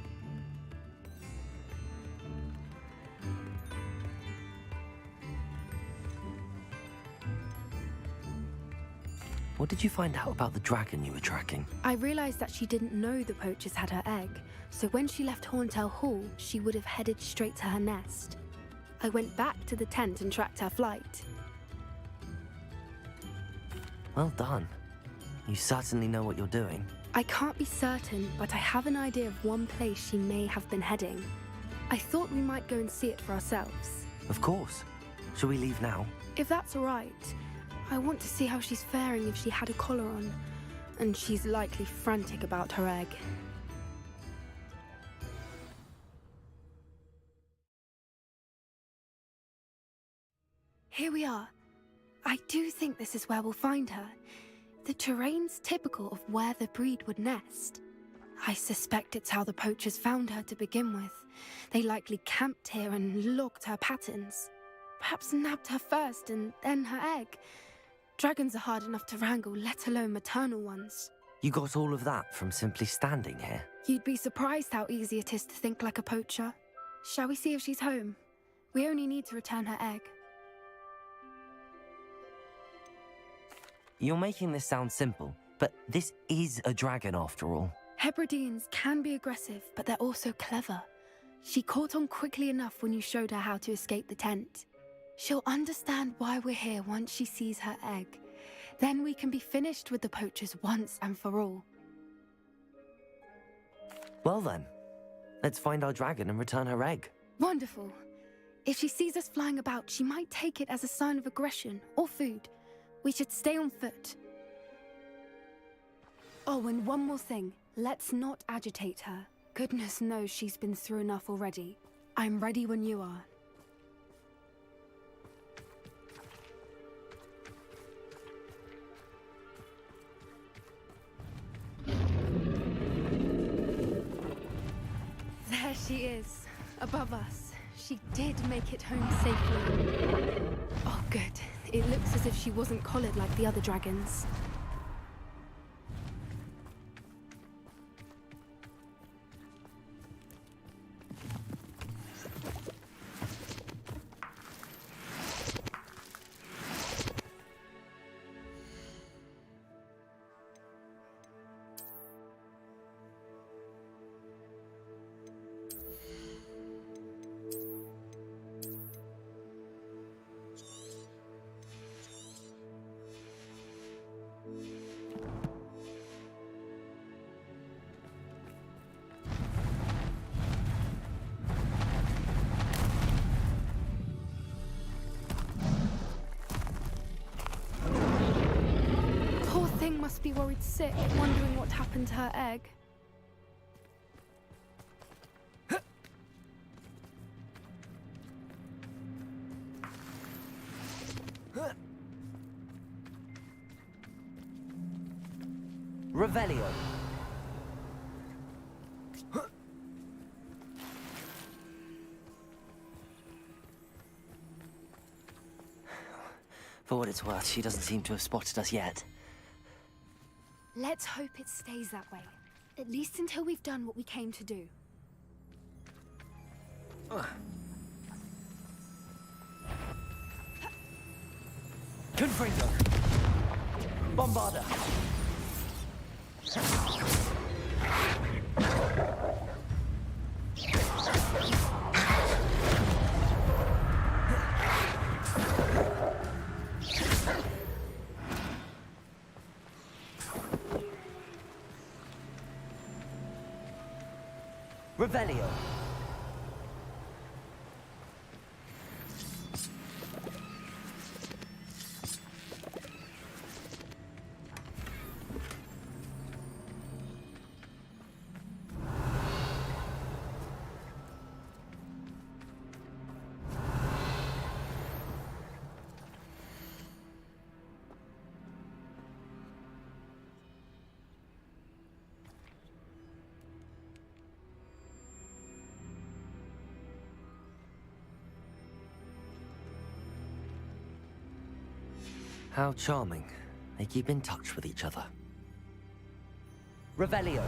What did you find out about the dragon you were tracking? I realised that she didn't know the poachers had her egg, so when she left Horntail Hall, she would have headed straight to her nest. I went back to the tent and tracked her flight. Well done. You certainly know what you're doing. I can't be certain, but I have an idea of one place she may have been heading. I thought we might go and see it for ourselves. Of course. Shall we leave now? If that's all right. I want to see how she's faring if she had a collar on, and she's likely frantic about her egg. Here we are. I do think this is where we'll find her. The terrain's typical of where the breed would nest. I suspect it's how the poachers found her to begin with. They likely camped here and logged her patterns. Perhaps nabbed her first and then her egg. Dragons are hard enough to wrangle, let alone maternal ones. You got all of that from simply standing here? You'd be surprised how easy it is to think like a poacher. Shall we see if she's home? We only need to return her egg. You're making this sound simple, but this is a dragon after all. Hebrideans can be aggressive, but they're also clever. She caught on quickly enough when you showed her how to escape the tent. She'll understand why we're here once she sees her egg. Then we can be finished with the poachers once and for all. Well then, let's find our dragon and return her egg. Wonderful. If she sees us flying about, she might take it as a sign of aggression or food. We should stay on foot. Oh, and one more thing. Let's not agitate her. Goodness knows she's been through enough already. I'm ready when you are. There she is, above us. She did make it home safely. Oh, good. It looks as if she wasn't collared like the other dragons. Must be worried sick, wondering what happened to her egg. Revelio. For what it's worth, she doesn't seem to have spotted us yet. Let's hope it stays that way. At least until we've done what we came to do. Confringo! Bombarda! Revelio. How charming. They keep in touch with each other. Revelio.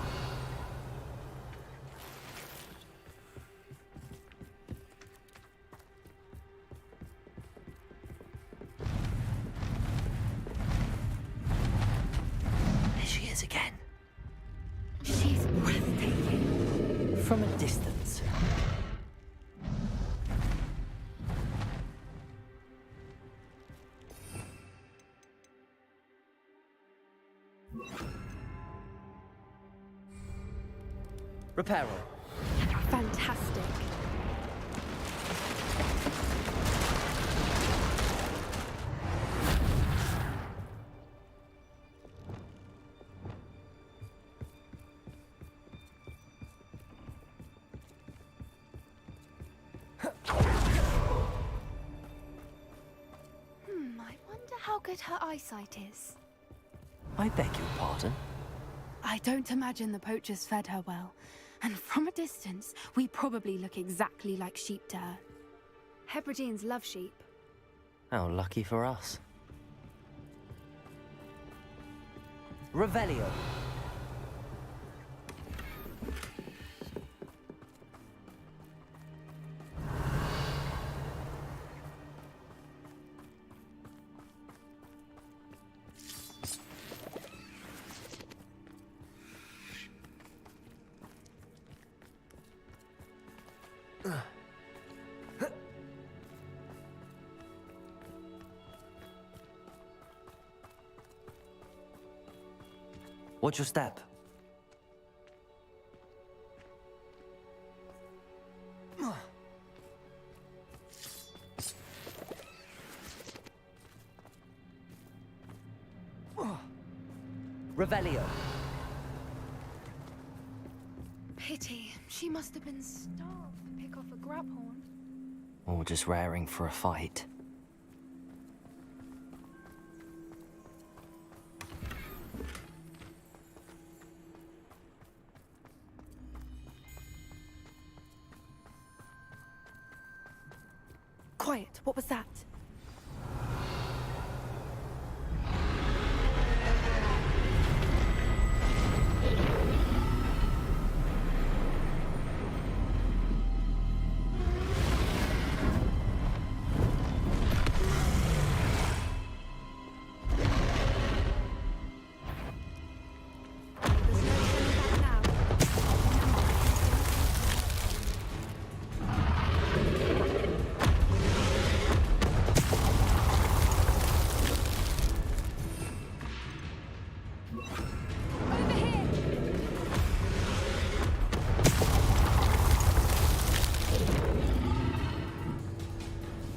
There she is again. She's breathtaking. From a distance. Reparo. Fantastic. I wonder how good her eyesight is. I beg your pardon? I don't imagine the poachers fed her well. And from a distance, we probably look exactly like sheep to her. Hebrideans love sheep. How lucky for us. Revelio. Watch your step. Revelio. Pity. She must have been starved to pick off a grab horn. Or just raring for a fight. Quiet. What was that?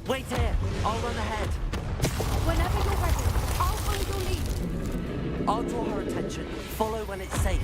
Wait here. I'll run ahead. Whenever you're ready, I'll follow your lead. I'll draw her attention. Follow when it's safe.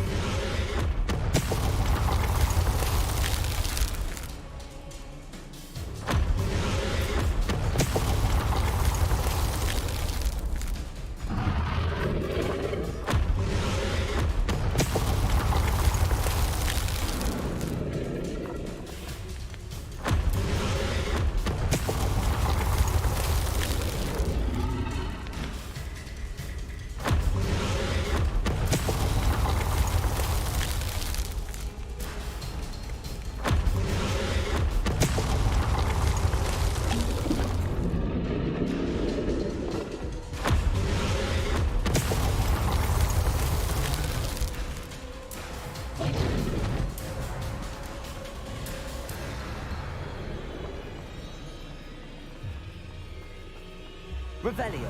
Revelio.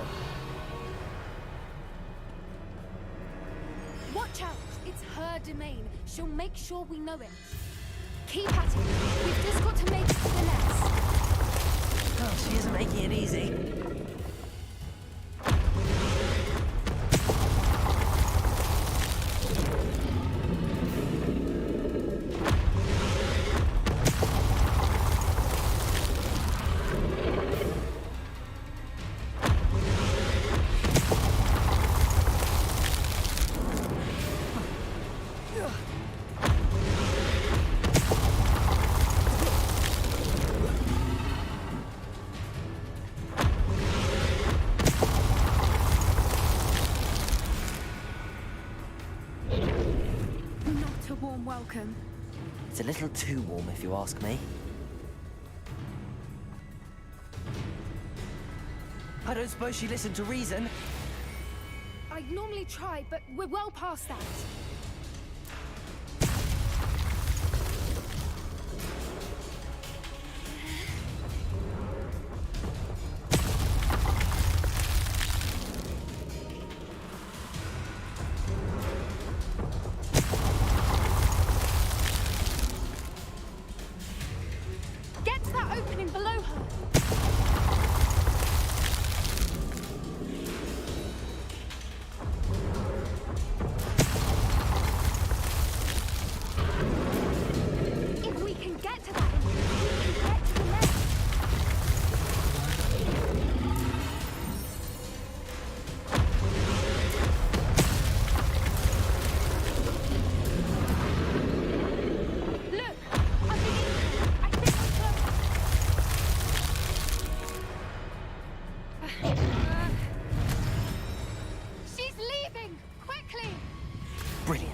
Watch out! It's her domain. She'll make sure we know it. Keep at it. We've just got to make it to the nest. Oh, she isn't making it easy. Welcome. It's a little too warm, if you ask me. I don't suppose she listened to reason. I'd normally try, but we're well past that. Get to that opening below her. If we can get to that entrance, we can get to the nest. Look, underneath her. I think I'm close. She's leaving! Quickly! Brilliant.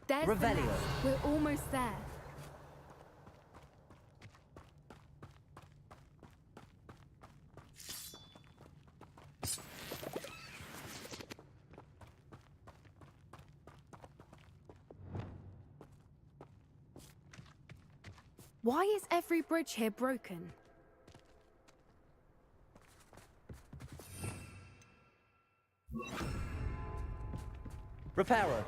There's the Revelio. nest. We're almost there. Why is every bridge here broken? Repairer.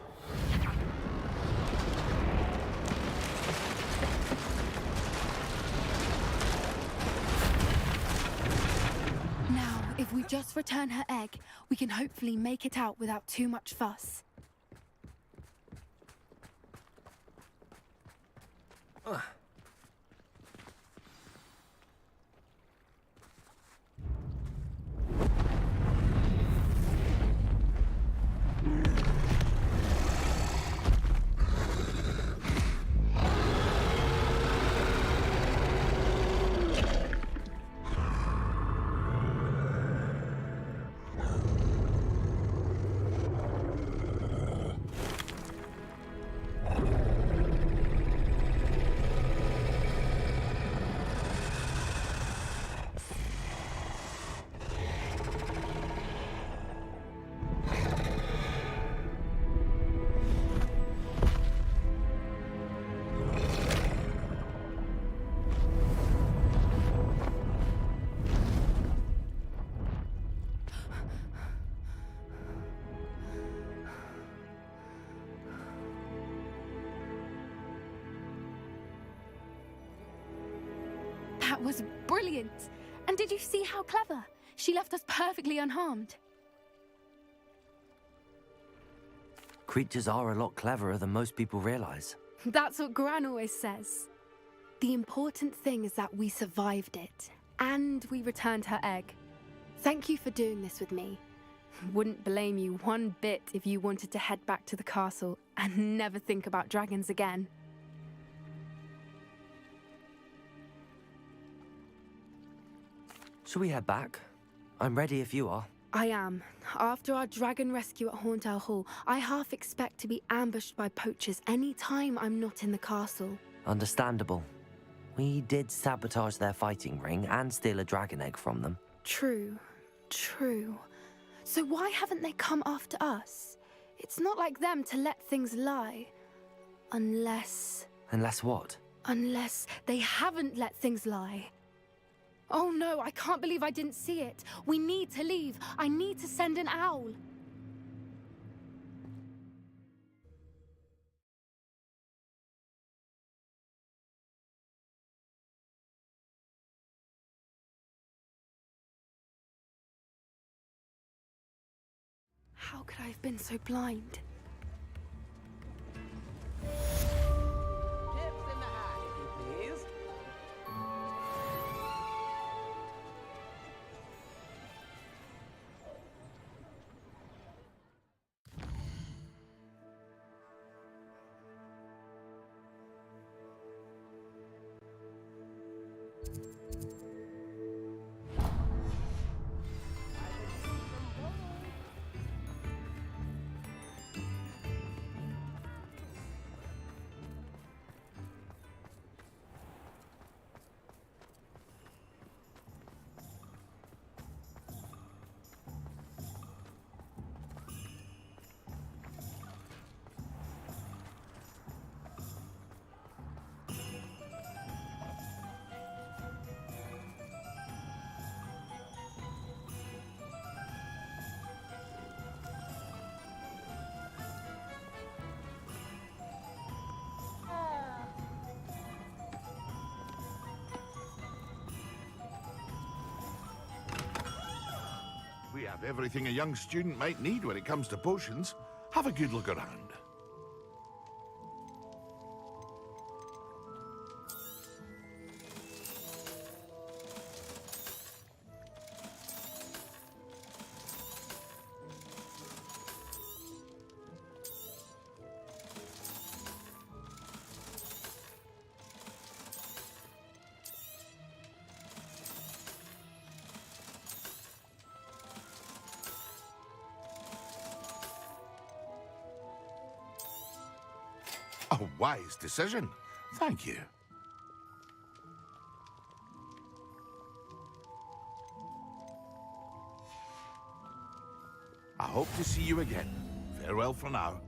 Now, if we just return her egg, we can hopefully make it out without too much fuss. That was brilliant! And did you see how clever? She left us perfectly unharmed. Creatures are a lot cleverer than most people realize. That's what Gran always says. The important thing is that we survived it, and we returned her egg. Thank you for doing this with me. Wouldn't blame you one bit if you wanted to head back to the castle and never think about dragons again. Shall we head back? I'm ready if you are. I am. After our dragon rescue at Hauntel Hall, I half expect to be ambushed by poachers any time I'm not in the castle. Understandable. We did sabotage their fighting ring and steal a dragon egg from them. True. True. So why haven't they come after us? It's not like them to let things lie. Unless what? Unless they haven't let things lie. Oh no, I can't believe I didn't see it. We need to leave. I need to send an owl. How could I have been so blind? Chips in the hat, if you please. We have everything a young student might need when it comes to potions. Have a good look around. A wise decision. Thank you. I hope to see you again. Farewell for now.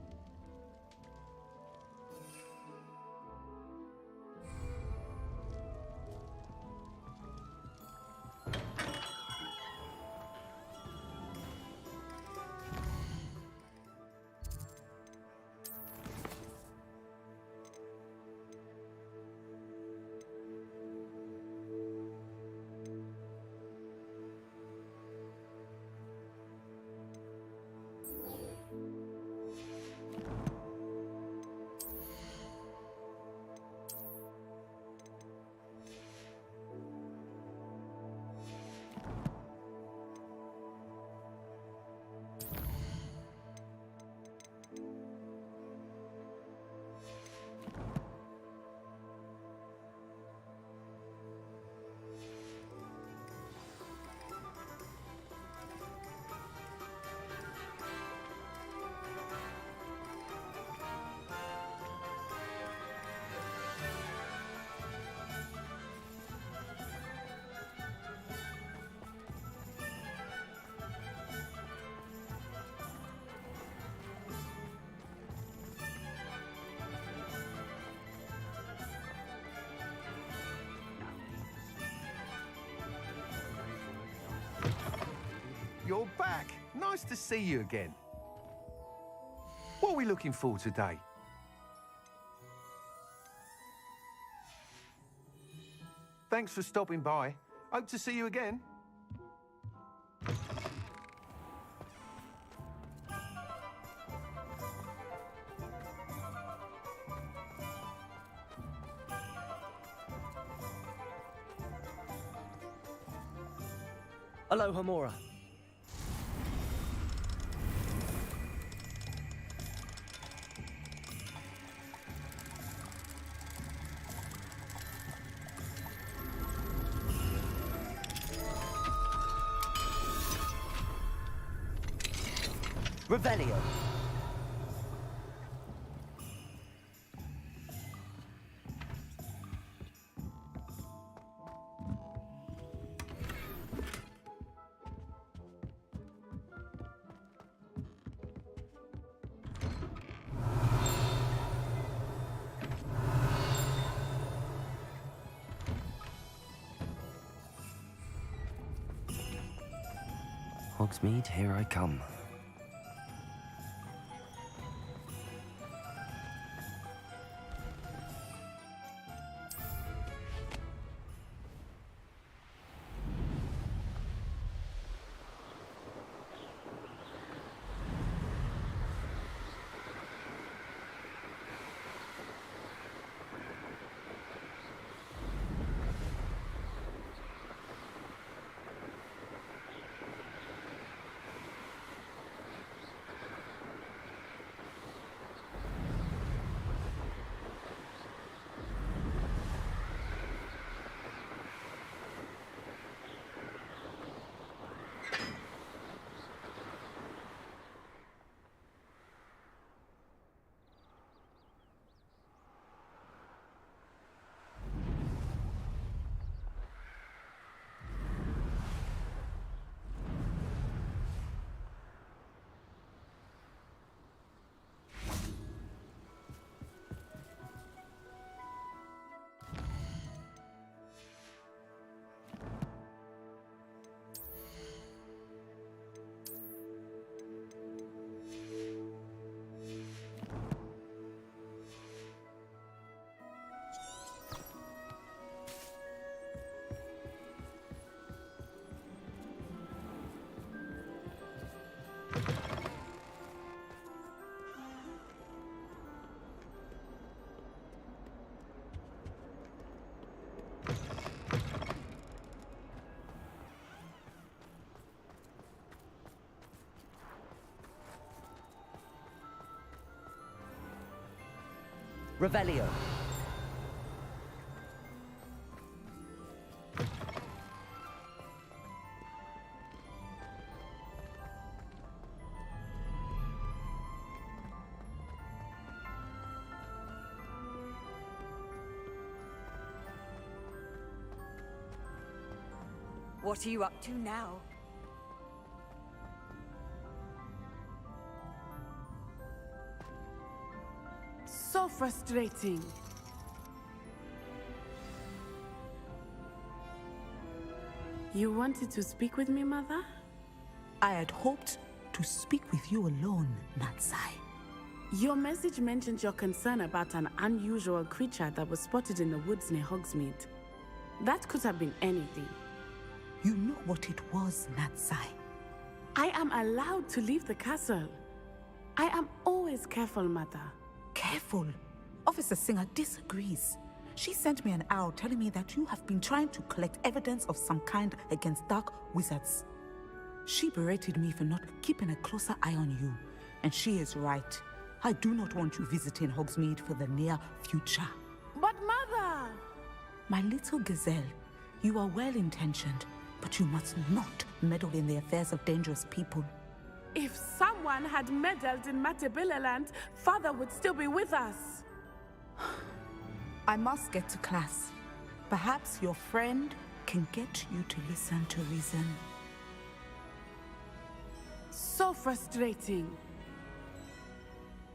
You're back. Nice to see you again. What are we looking for today? Thanks for stopping by. Hope to see you again. Aloha Mora. Revelio. Hogsmeade, here I come. Revelio. What are you up to now? So frustrating. You wanted to speak with me, Mother? I had hoped to speak with you alone, Natsai. Your message mentioned your concern about an unusual creature that was spotted in the woods near Hogsmeade. That could have been anything. You know what it was, Natsai. I am allowed to leave the castle. I am always careful, Mother. Careful. Officer Singer disagrees. She sent me an owl telling me that you have been trying to collect evidence of some kind against dark wizards. She berated me for not keeping a closer eye on you, and she is right. I do not want you visiting Hogsmeade for the near future. But Mother! My little gazelle, you are well-intentioned, but you must not meddle in the affairs of dangerous people. If someone had meddled in Matabeleland, Father would still be with us. I must get to class. Perhaps your friend can get you to listen to reason. So frustrating.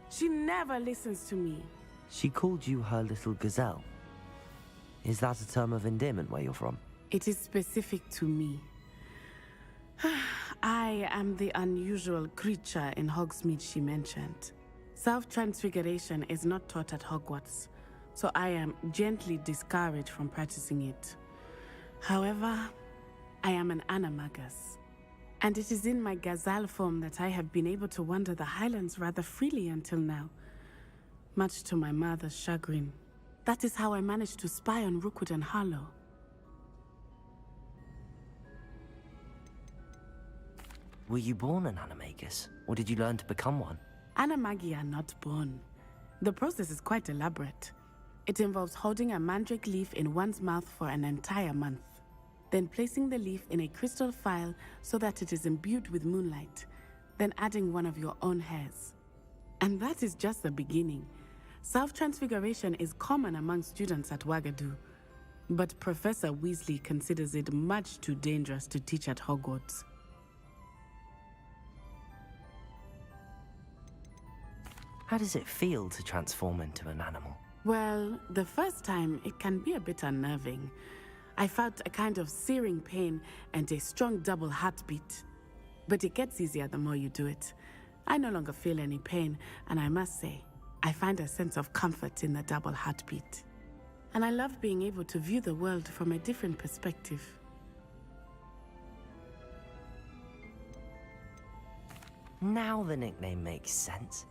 She never listens to me. She called you her little gazelle. Is that a term of endearment where you're from? It is specific to me. I am the unusual creature in Hogsmeade she mentioned. Self-transfiguration is not taught at Hogwarts, so I am gently discouraged from practicing it. However, I am an animagus, and it is in my gazelle form that I have been able to wander the Highlands rather freely until now, much to my mother's chagrin. That is how I managed to spy on Rookwood and Harlow. Were you born an animagus, or did you learn to become one? Animagi are not born. The process is quite elaborate. It involves holding a mandrake leaf in one's mouth for an entire month, then placing the leaf in a crystal phial so that it is imbued with moonlight, then adding one of your own hairs. And that is just the beginning. Self-transfiguration is common among students at Wagadu, but Professor Weasley considers it much too dangerous to teach at Hogwarts. How does it feel to transform into an animal? Well, the first time it can be a bit unnerving. I felt a kind of searing pain and a strong double heartbeat. but it gets easier the more you do it. I no longer feel any pain, and I must say, I find a sense of comfort in the double heartbeat. And I love being able to view the world from a different perspective. Now the nickname makes sense.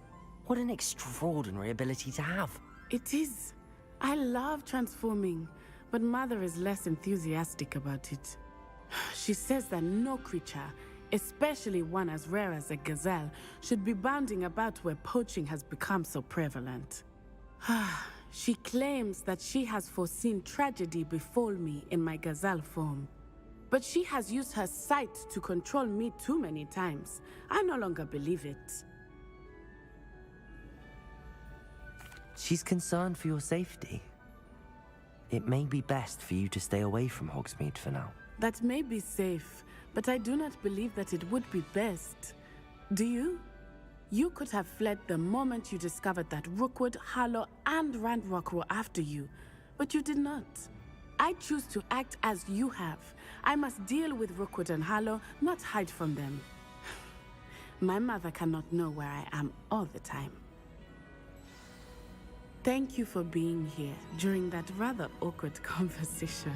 What an extraordinary ability to have. It is. I love transforming, but Mother is less enthusiastic about it. She says that no creature, especially one as rare as a gazelle, should be bounding about where poaching has become so prevalent. She claims that she has foreseen tragedy befall me in my gazelle form. But she has used her sight to control me too many times. I no longer believe it. She's concerned for your safety. It may be best for you to stay away from Hogsmeade for now. That may be safe, but I do not believe that it would be best. Do you? You could have fled the moment you discovered that Rookwood, Harlow, and Ranrock were after you, but you did not. I choose to act as you have. I must deal with Rookwood and Harlow, not hide from them. My mother cannot know where I am all the time. Thank you for being here during that rather awkward conversation.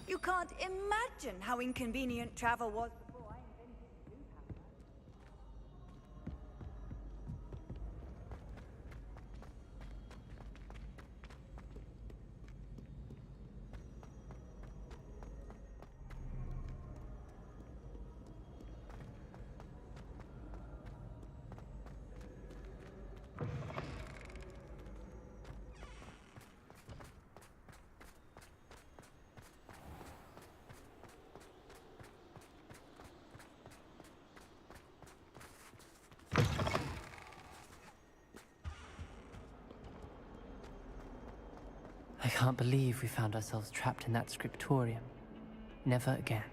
You can't imagine how inconvenient travel was before I invented blue power. I can't believe we found ourselves trapped in that scriptorium. Never again.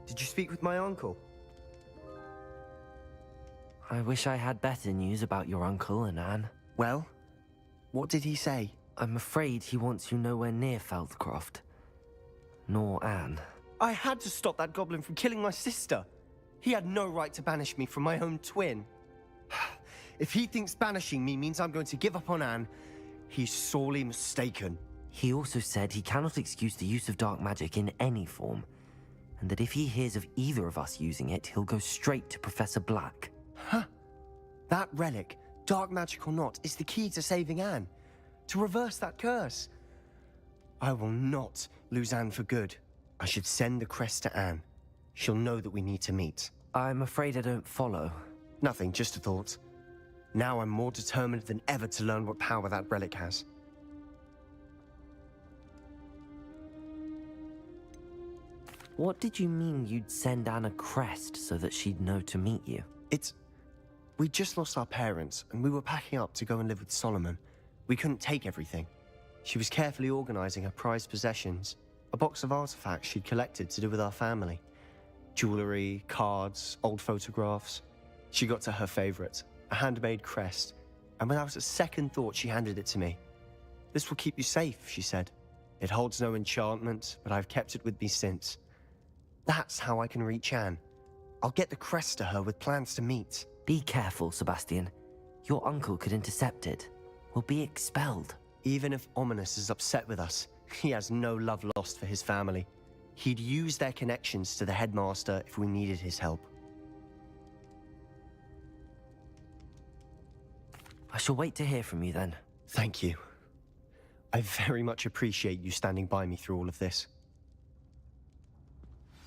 Did you speak with my uncle? I wish I had better news about your uncle and Anne. Well, what did he say? I'm afraid he wants you nowhere near Feldcroft. Nor Anne. I had to stop that goblin from killing my sister. He had no right to banish me from my own twin. If he thinks banishing me means I'm going to give up on Anne, he's sorely mistaken. He also said he cannot excuse the use of dark magic in any form, and that if he hears of either of us using it, he'll go straight to Professor Black. Huh. That relic, dark magic or not, is the key to saving Anne. To reverse that curse. I will not lose Anne for good. I should send the crest to Anne. She'll know that we need to meet. I'm afraid I don't follow. Nothing, just a thought. Now I'm more determined than ever to learn what power that relic has. What did you mean you'd send Anne a crest so that she'd know to meet you? We just lost our parents, and we were packing up to go and live with Solomon. We couldn't take everything. She was carefully organizing her prized possessions. a box of artifacts she'd collected to do with our family. Jewellery, cards, old photographs. She got to her favourite, a handmade crest, and without a second thought she handed it to me. "This will keep you safe," she said. "It holds no enchantment, but I've kept it with me since. That's how I can reach Anne. I'll get the crest to her with plans to meet." Be careful, Sebastian. Your uncle could intercept it. We'll be expelled. Even if Ominous is upset with us, he has no love lost for his family. He'd use their connections to the headmaster if we needed his help. I shall wait to hear from you then. Thank you. I very much appreciate you standing by me through all of this.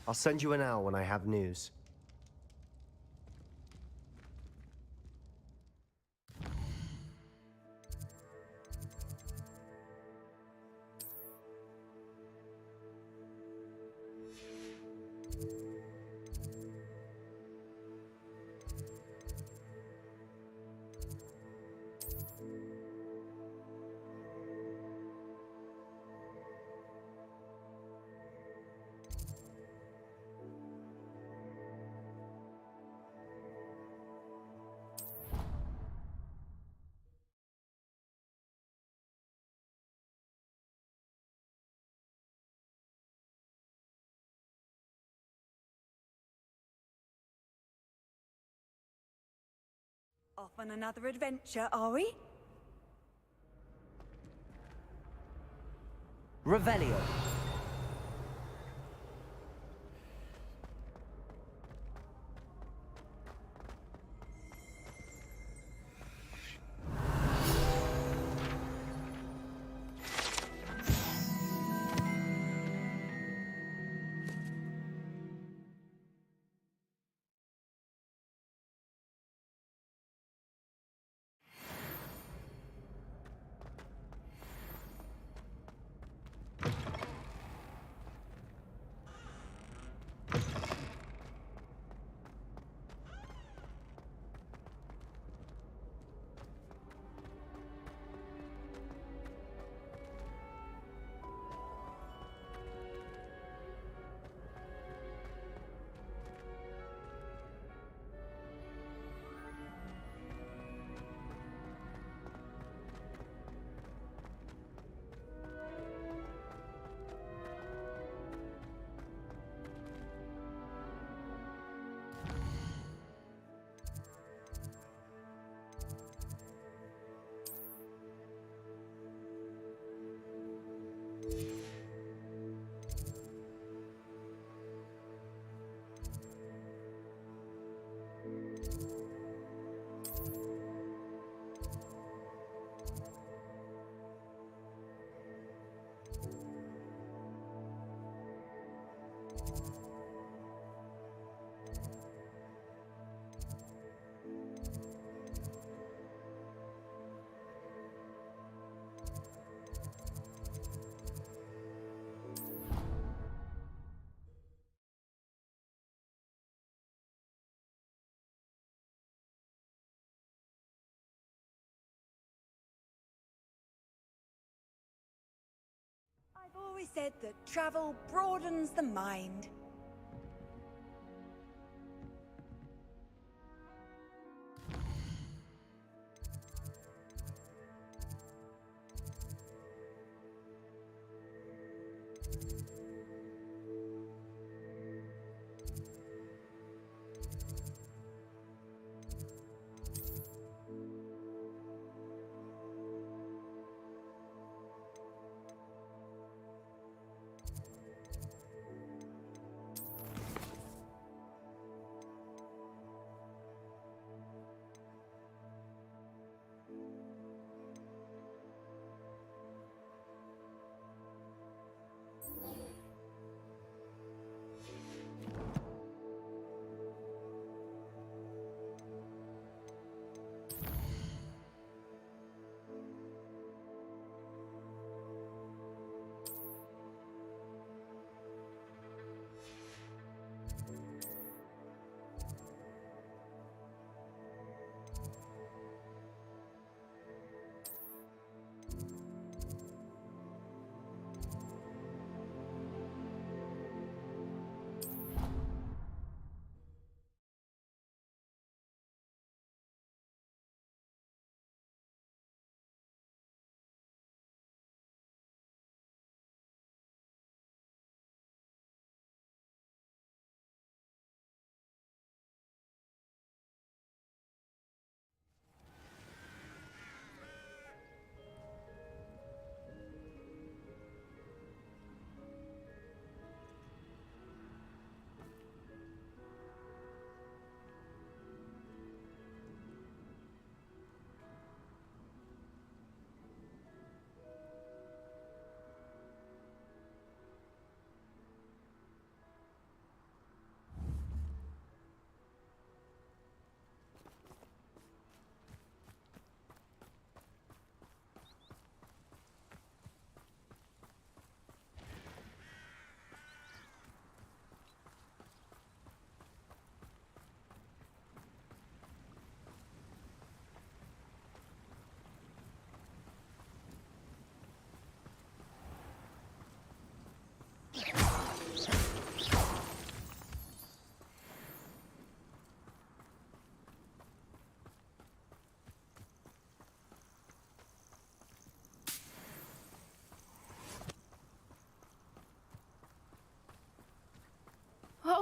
I'll send you an hour when I have news. Off on another adventure, are we? Revelio. I've always said that travel broadens the mind.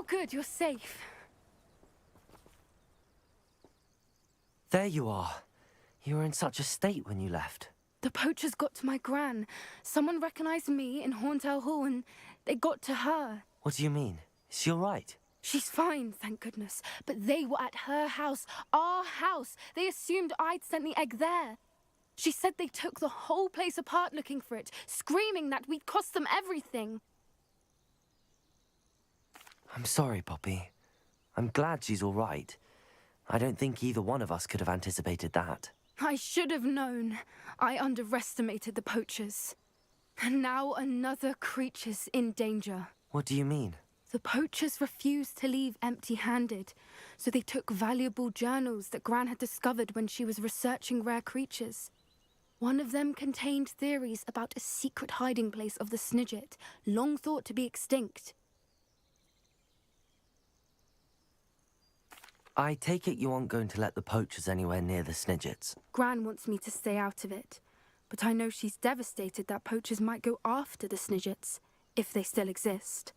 good, you're safe. There you are. You were in such a state when you left. The poachers got to my gran. Someone recognized me in Horntail Hall and they got to her. What do you mean? Is she all right? She's fine, thank goodness. But they were at her house, our house. They assumed I'd sent the egg there. She said they took the whole place apart looking for it, screaming that we'd cost them everything. I'm sorry, Poppy. I'm glad she's all right. I don't think either one of us could have anticipated that. I should have known. I underestimated the poachers. And now another creature's in danger. What do you mean? The poachers refused to leave empty-handed, so they took valuable journals that Gran had discovered when she was researching rare creatures. One of them contained theories about a secret hiding place of the Snidget, long thought to be extinct. I take it you aren't going to let the poachers anywhere near the Snidgets. Gran wants me to stay out of it, but I know she's devastated that poachers might go after the Snidgets, if they still exist.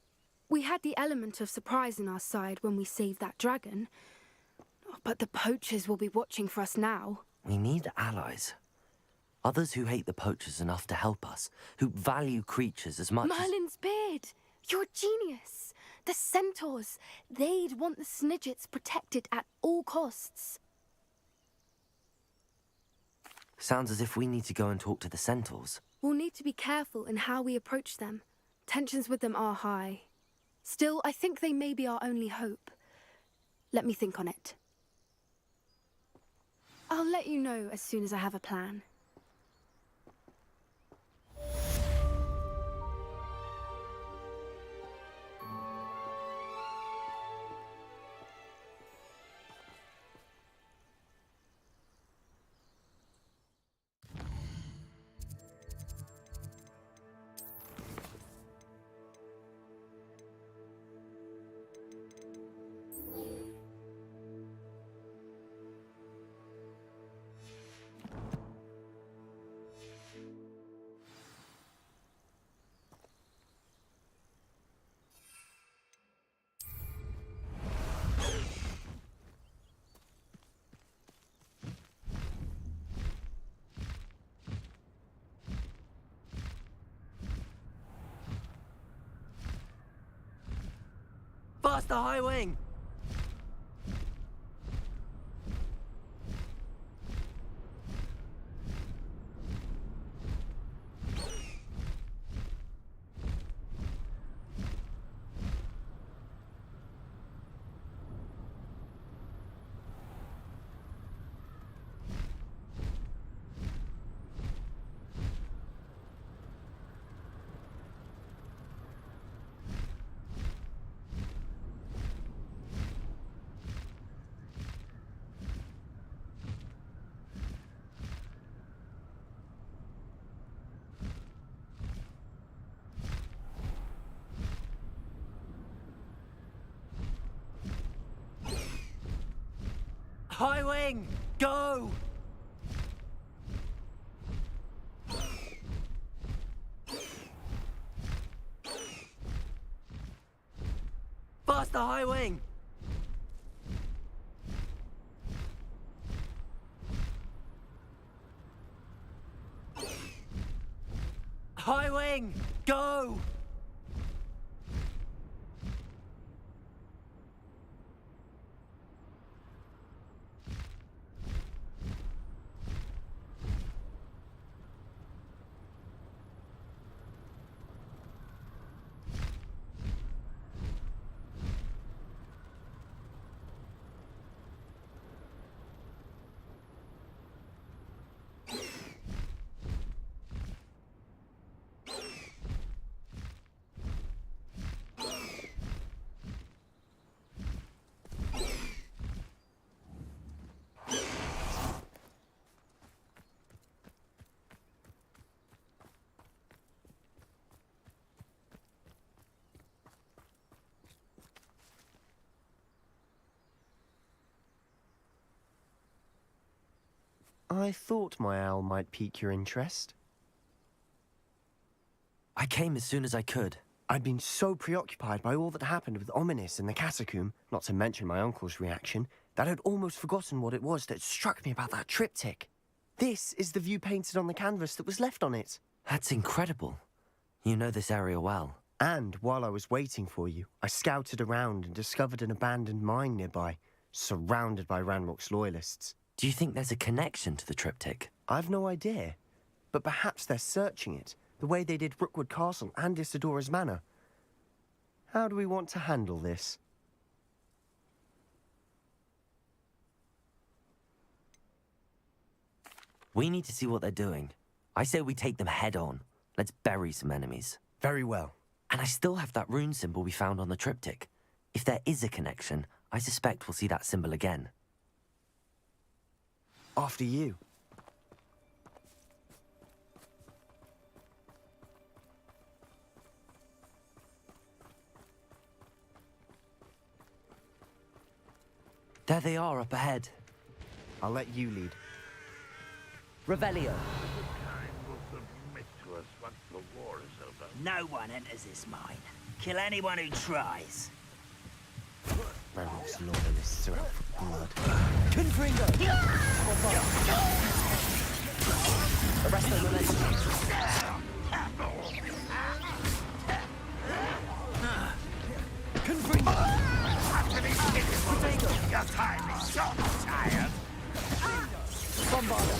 We had the element of surprise on our side when we saved that dragon, but the poachers will be watching for us now. We need allies. Others who hate the poachers enough to help us, who value creatures as much Merlin's beard! You're a genius! The centaurs! They'd want the Snidgets protected at all costs. Sounds as if we need to go and talk to the centaurs. We'll need to be careful in how we approach them. Tensions with them are high. Still, I think they may be our only hope. Let me think on it. I'll let you know as soon as I have a plan. Faster, High Wing! High Wing, go! Faster, High Wing! High Wing, go! I thought my owl might pique your interest. I came as soon as I could. I'd been so preoccupied by all that happened with Ominis and the catacomb, not to mention my uncle's reaction, that I'd almost forgotten what it was that struck me about that triptych. This is the view painted on the canvas that was left on it. That's incredible. You know this area well. And while I was waiting for you, I scouted around and discovered an abandoned mine nearby, surrounded by Ranrock's loyalists. Do you think there's a connection to the triptych? I've no idea, but perhaps they're searching it, the way they did Rookwood Castle and Isidora's Manor. How do we want to handle this? We need to see what they're doing. I say we take them head on. Let's bury some enemies. Very well. And I still have that rune symbol we found on the triptych. If there is a connection, I suspect we'll see that symbol again. After you. There they are up ahead. I'll let you lead. Revelio. No one enters this mine. Kill anyone who tries. Ranrock's loyalists are out for blood. Confringo! Arrest them, Confringo! After these kids, your time is so tired. Bombarder!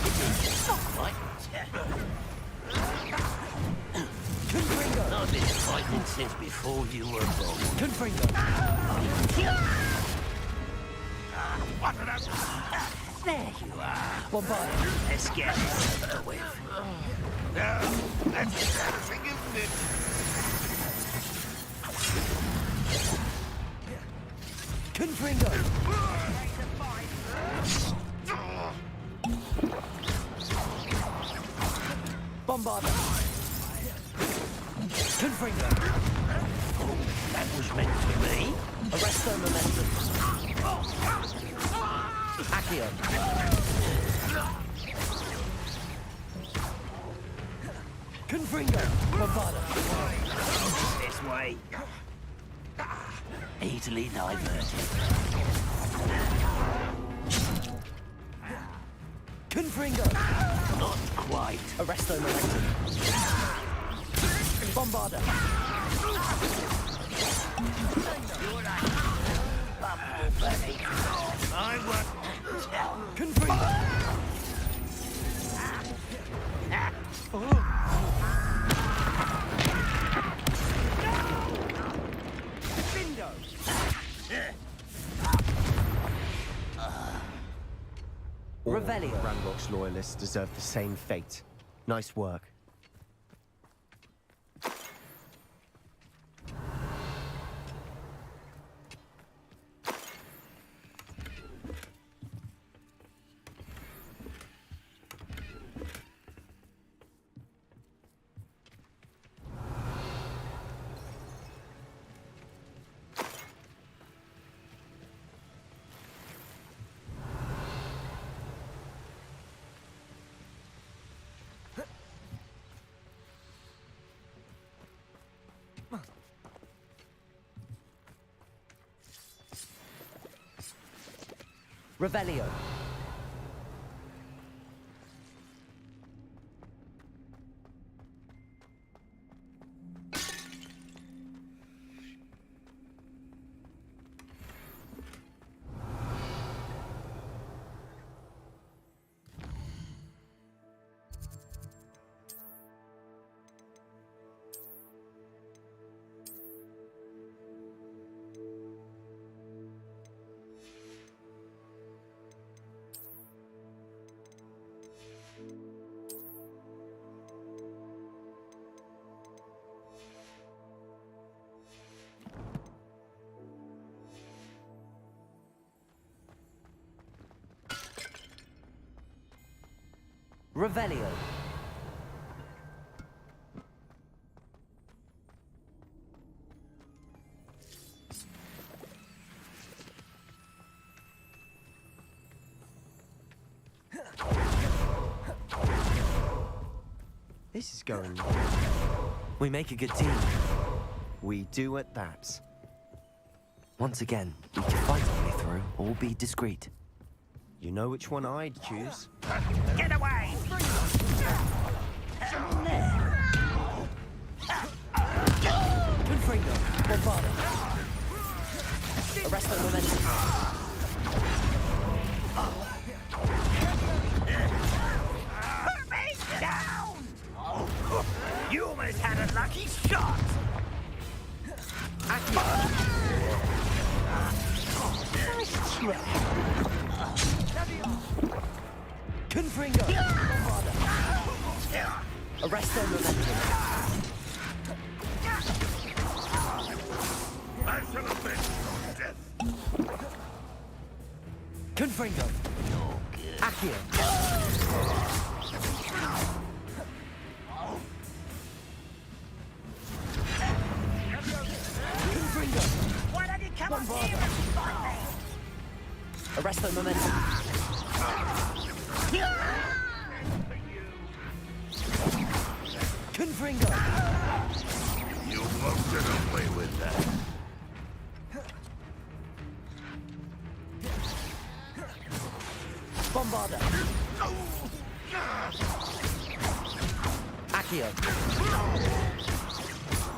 Confringo! I've been fighting since before you were born. Confringo! There you are. Bombarder! Let's get it over with. That's embarrassing, isn't it? Confringo! Bombarder! Confringo! Oh, that was meant to be. Arresto momentum. Accio. Confringo. Bombarder. This way. Easily diverted. Confringo. Not quite. Arresto momentum. Bombarder. I want. Confringo. Revelio. Ranrock's loyalists deserve the same fate. Nice work. Revelio. Revelio. This is going. We make a good team. We do at that. Once again, we can fight our way through or be discreet. You know which one I'd choose. Get away! Confringo, Bombada. Arrest the momentum. Put me down! You almost had a lucky shot! Nice try. Confringo, Bombada. Arrest the momentum. Confringo. Accio. Confringo. Why don't you come up here and fight me? Arrest the momentum. Confringo. You won't get away with that. Bombada. Accio.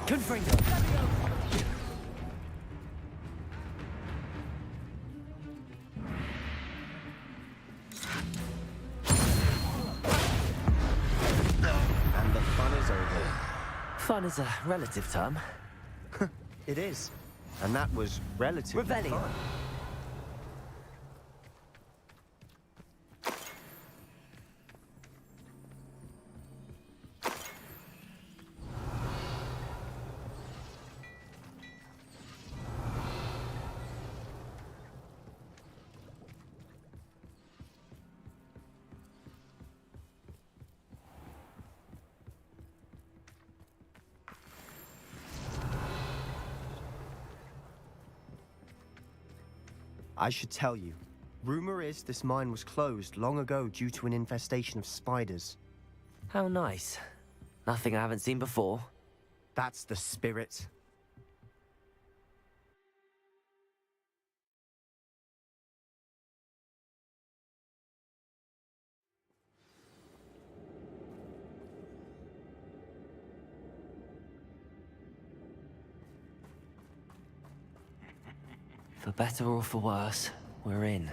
Confringo. And the fun is over. Fun is a relative term. It is. And that was relatively Revelio. fun. I should tell you. Rumor is this mine was closed long ago due to an infestation of spiders. How nice. Nothing I haven't seen before. That's the spirit. For better or for worse, we're in.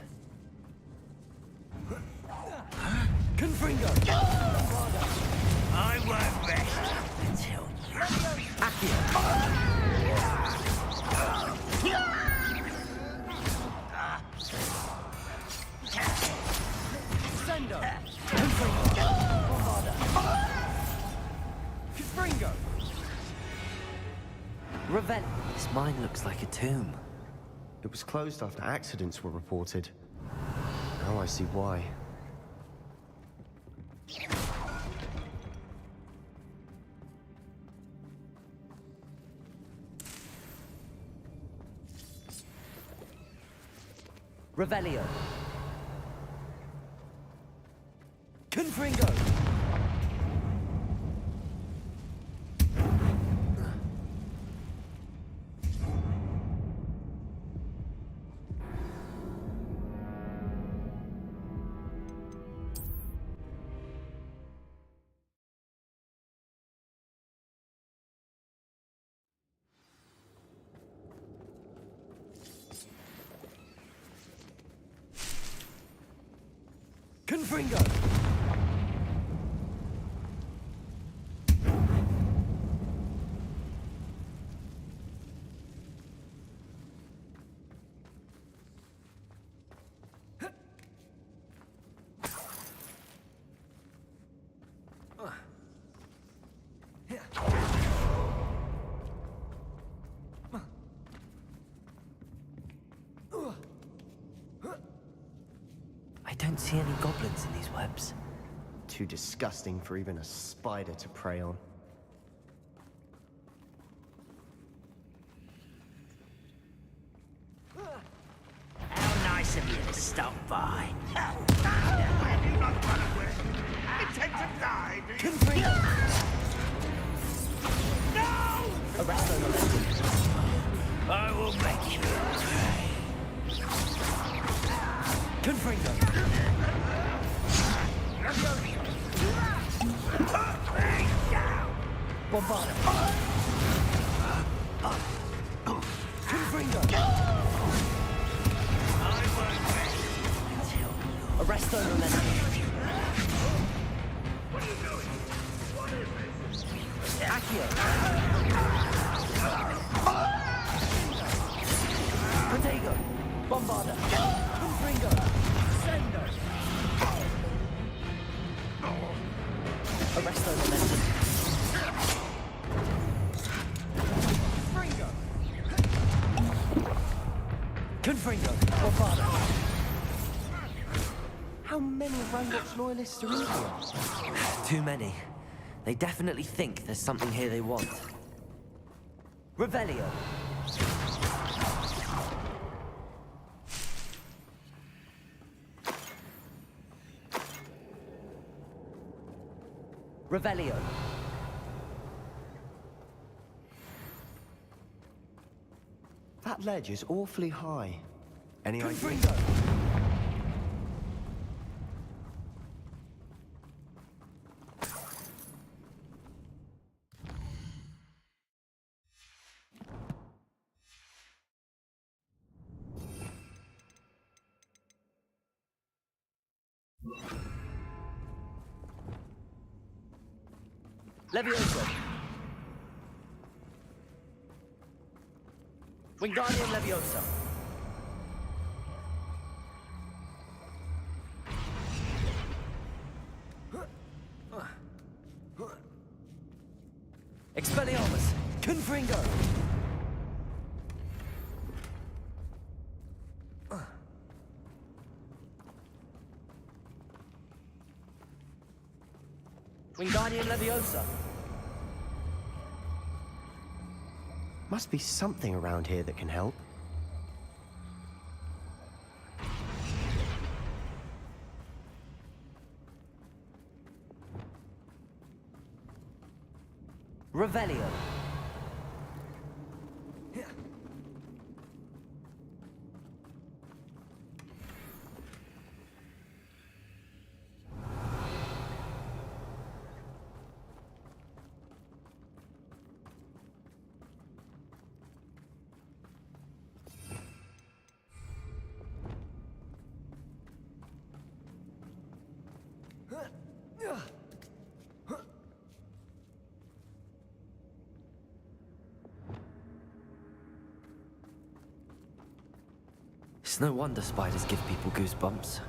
Confringo! I won't rest until Accio! Sendo! Confringo! Bombada! Confringo! Revel. This mine looks like a tomb. It was closed after accidents were reported. Now I see why. Revelio. Confringo. Confringo! I don't see any goblins in these webs. Too disgusting for even a spider to prey on. How nice of you to stop by. Have you not run away? Intend to die, do you? Confringo! No! Arrest the momentum. I will make you pay. Confringo. Bombarda. Confringo. Arresto momentum. What are you doing? What is this? Accio. Protego. Bombarda. Confringo. Sendo. Arresto momentum. Confringo. Confringo. Bombarda. How many Ranrock's loyalists are in here? Too many. They definitely think there's something here they want. Revelio. Revelio. That ledge is awfully high. Any idea? Confringo. Levioso. Wingardium Leviosa. Expelliarmus. Confringo. Wingardium Leviosa. Must be something around here that can help. Revelio. It's no wonder spiders give people goosebumps.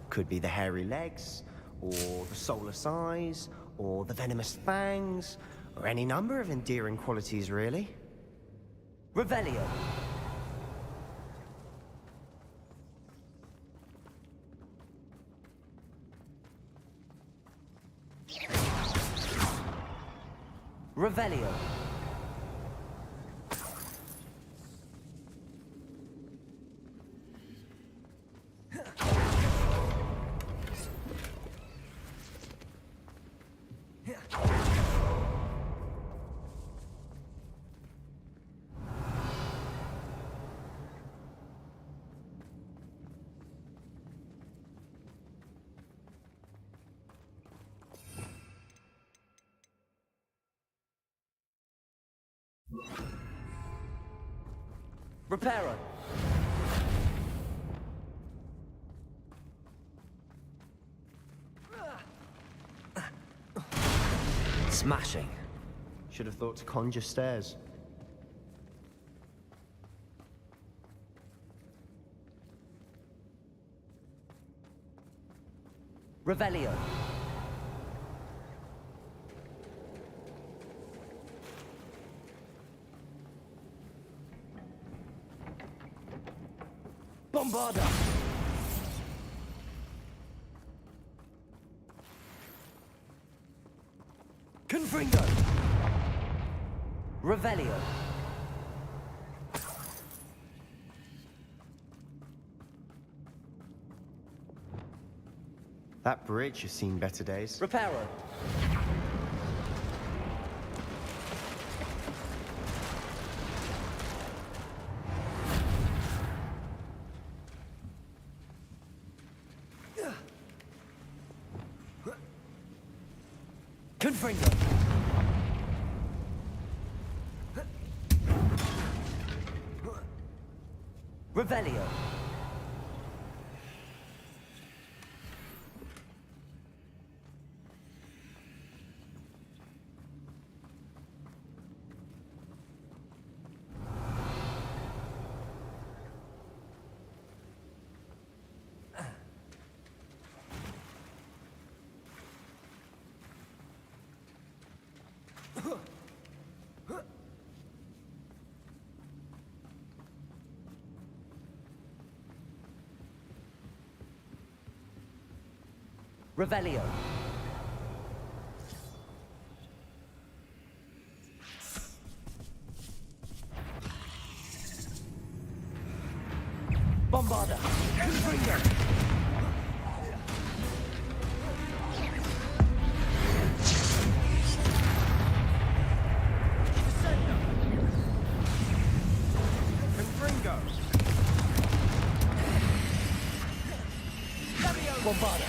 Could be the hairy legs, or the soulless eyes, or the venomous fangs, or any number of endearing qualities, really. Revelio. Revelio. Reparo. Smashing. Should have thought to conjure stairs. Revelio. Bombarda. Confringo. Revelio. That bridge has seen better days. Reparo. Confringo. Revelio. Revelio. Bombarda. Confringo. Confringo. Bombarda.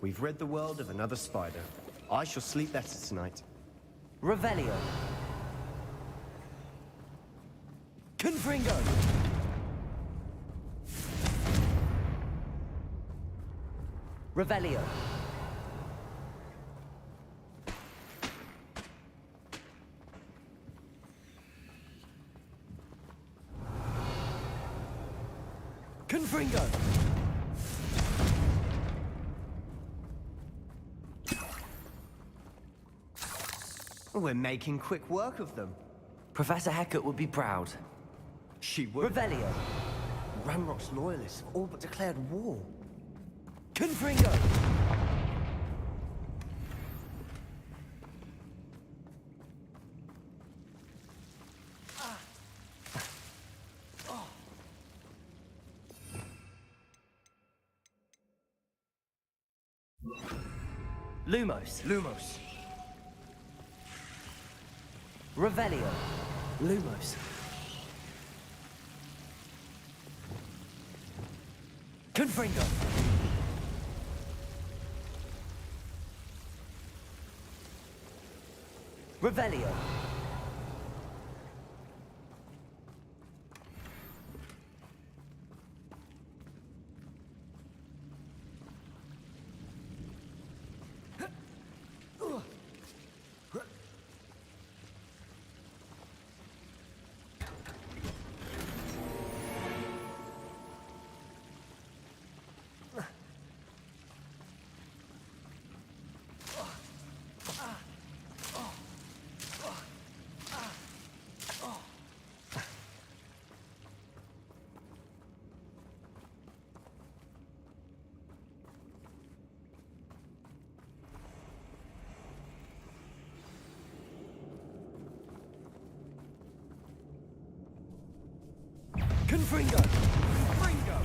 We've rid the world of another spider. I shall sleep better tonight. Revelio. Confringo. Revelio. Confringo. We're making quick work of them. Professor Hecat would be proud. She would. Revelio. Ranrock's loyalists have all but declared war. Confringo. Lumos. Lumos. Revelio. Lumos. Confringo. Revelio. Confringo. Confringo.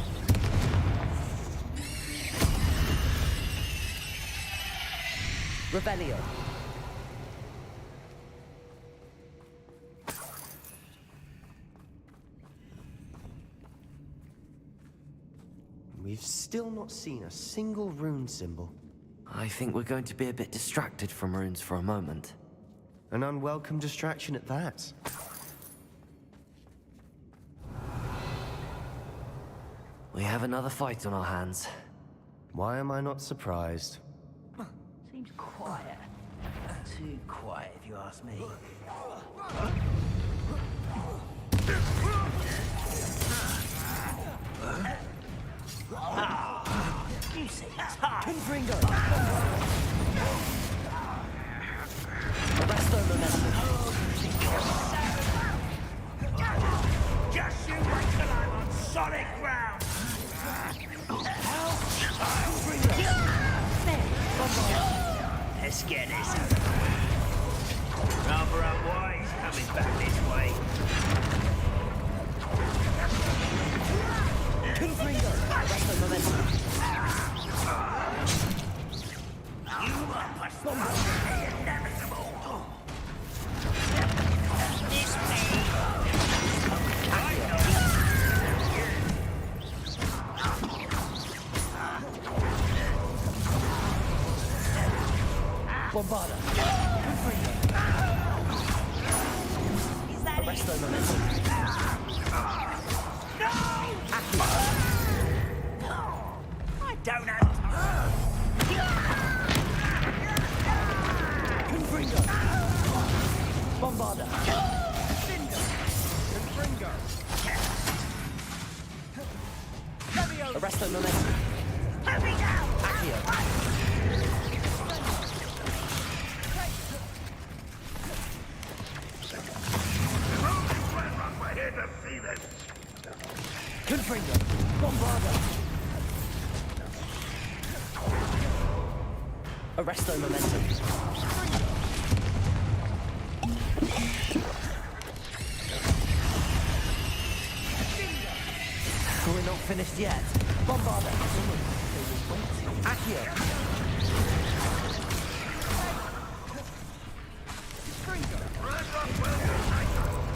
Revelio. We've still not seen a single rune symbol. I think we're going to be a bit distracted from runes for a moment. An unwelcome distraction at that. We have another fight on our hands. Why am I not surprised? Seems quiet. Too quiet, if you ask me. You see, it's hard. Confringo. Arrest their momentum. Just you wait till I'm on solid ground. Let's get this over. Rather unwise coming back this way. Confringo. Arrest their momentum. You must be inevitable. This me. Bombarda. Arresto momentum. I don't have time. Confringo. Bombarda. Confringo. Arresto momentum. Accio. Confringo. Bombarda. Arresto momentum. We're not finished yet. Bombarda. Accio.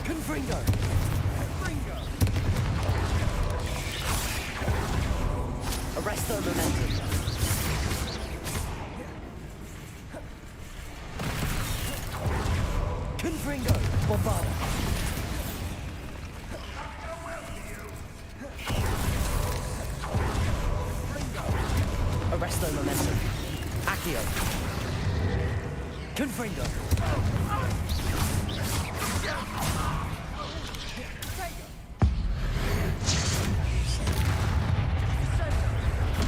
Confringo. Arresto momentum. Confringo. Bombarda. Arresto momentum. Accio. Confringo.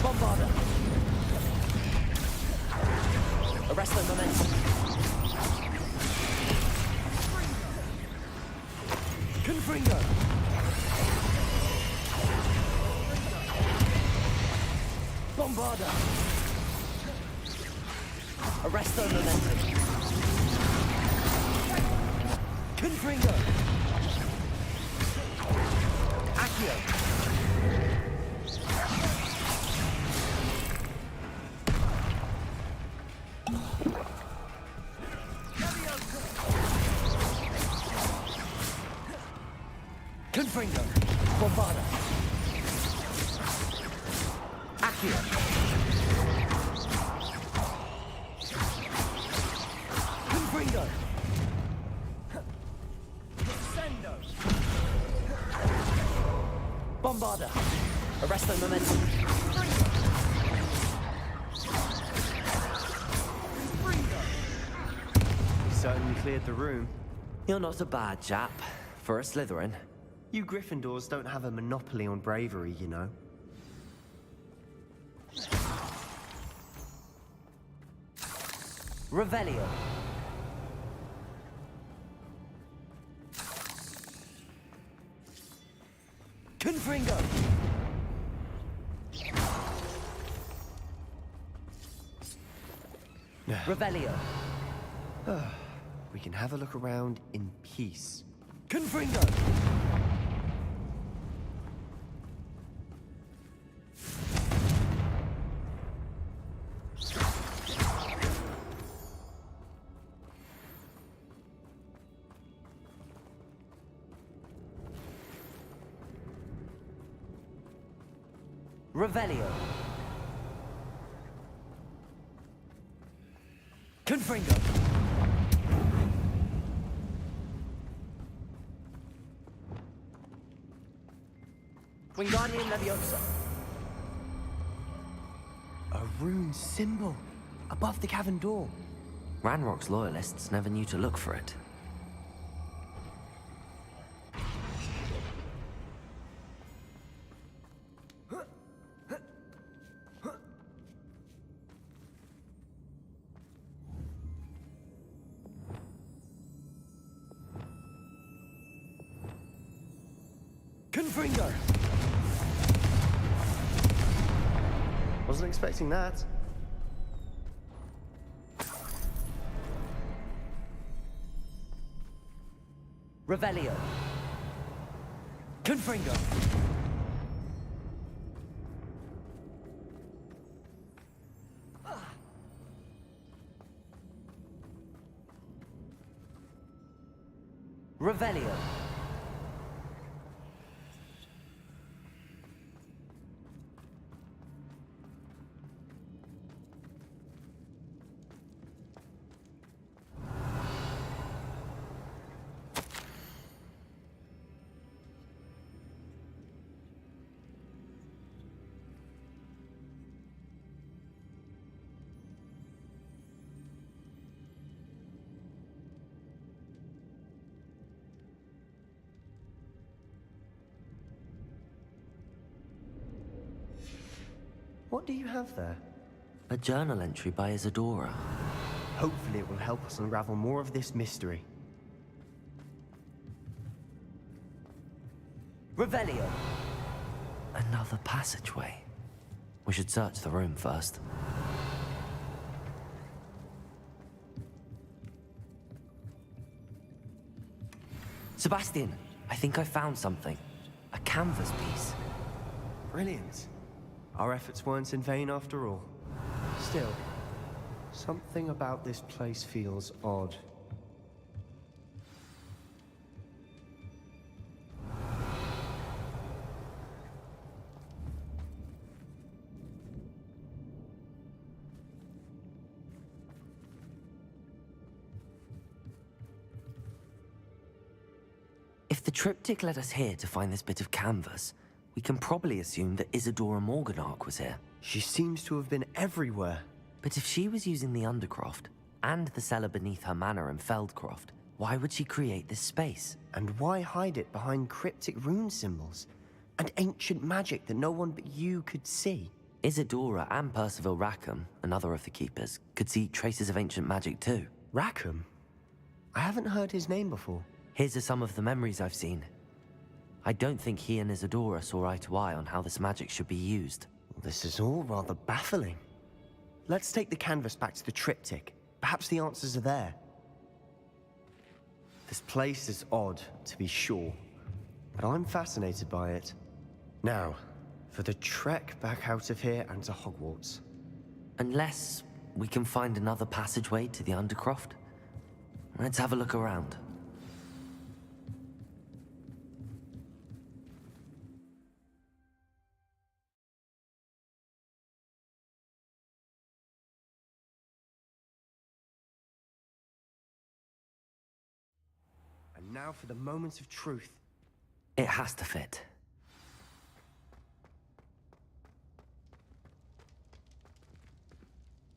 Bombarda. Arresto momentum. Confringo. Bombarda. Arresto momentum. Confringo. Accio. Confringo. Bombarda. Accio. Confringo. Bombarda. Arresto momentum. You certainly cleared the room. You're not a bad chap for a Slytherin. You Gryffindors don't have a monopoly on bravery, you know. Revelio. Confringo. Revelio. We can have a look around in peace. Confringo. Revelio. Confringo. Wingardium Leviosa. A rune symbol above the cavern door. Ranrock's loyalists never knew to look for it. Confringo. Wasn't expecting that. Revelio. Confringo. Revelio. What do you have there? A journal entry by Isadora. Hopefully it will help us unravel more of this mystery. Revelio! Another passageway. We should search the room first. Sebastian, I think I found something. A canvas piece. Brilliant. Our efforts weren't in vain after all. Still, something about this place feels odd. If the triptych led us here to find this bit of canvas, we can probably assume that Isadora Morganark was here. She seems to have been everywhere. But if she was using the Undercroft, and the cellar beneath her manor in Feldcroft, why would she create this space? And why hide it behind cryptic rune symbols? And ancient magic that no one but you could see? Isadora and Percival Rackham, another of the keepers, could see traces of ancient magic too. Rackham? I haven't heard his name before. Here's some of the memories I've seen. I don't think he and Isadora saw eye to eye on how this magic should be used. This is all rather baffling. Let's take the canvas back to the triptych. Perhaps the answers are there. This place is odd, to be sure, but I'm fascinated by it. Now, for the trek back out of here and to Hogwarts. Unless we can find another passageway to the Undercroft. Let's have a look around. And now for the moment of truth. It has to fit.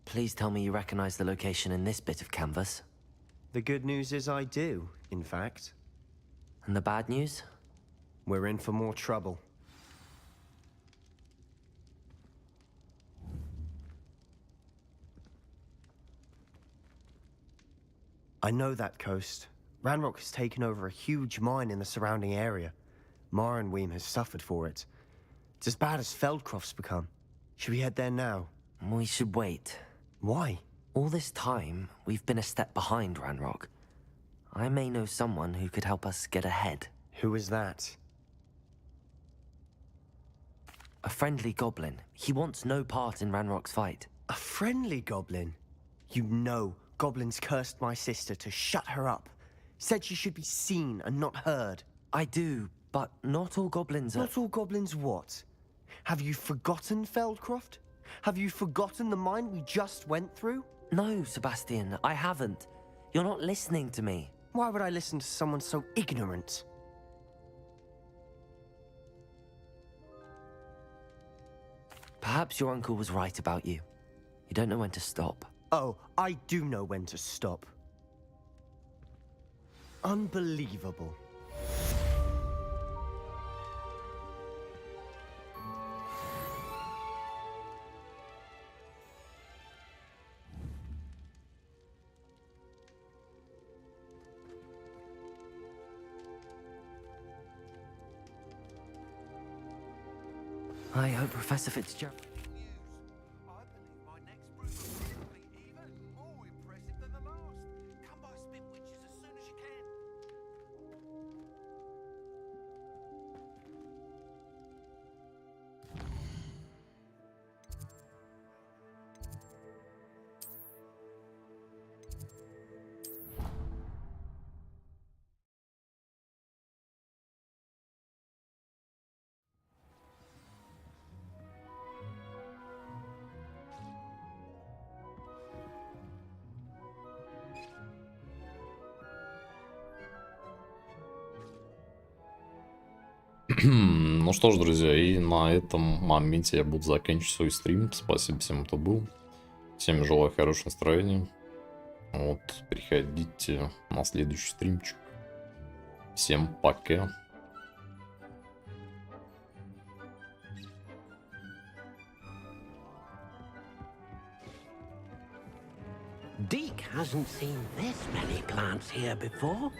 Please tell me you recognize the location in this bit of canvas. The good news is I do, in fact. And the bad news? We're in for more trouble. I know that coast. Ranrock has taken over a huge mine in the surrounding area. Marrenweem has suffered for it. It's as bad as Feldcroft's become. Should we head there now? We should wait. Why? All this time, we've been a step behind Ranrock. I may know someone who could help us get ahead. Who is that? A friendly goblin. He wants no part in Ranrock's fight. A friendly goblin? You know, goblins cursed my sister to shut her up. Said she should be seen and not heard. I do, but not all goblins are... Not all goblins what? Have you forgotten Feldcroft? Have you forgotten the mine we just went through? No, Sebastian, I haven't. You're not listening to me. Why would I listen to someone so ignorant? Perhaps your uncle was right about you. You don't know when to stop. Oh, I do know when to stop. Unbelievable. I hope Professor Fitzgerald... Ну что ж, друзья, и на этом моменте я буду заканчивать свой стрим. Спасибо всем, кто был. Всем желаю хорошего настроения. Вот, приходите на следующий стримчик. Всем пока. Deke hasn't seen this many plants here before.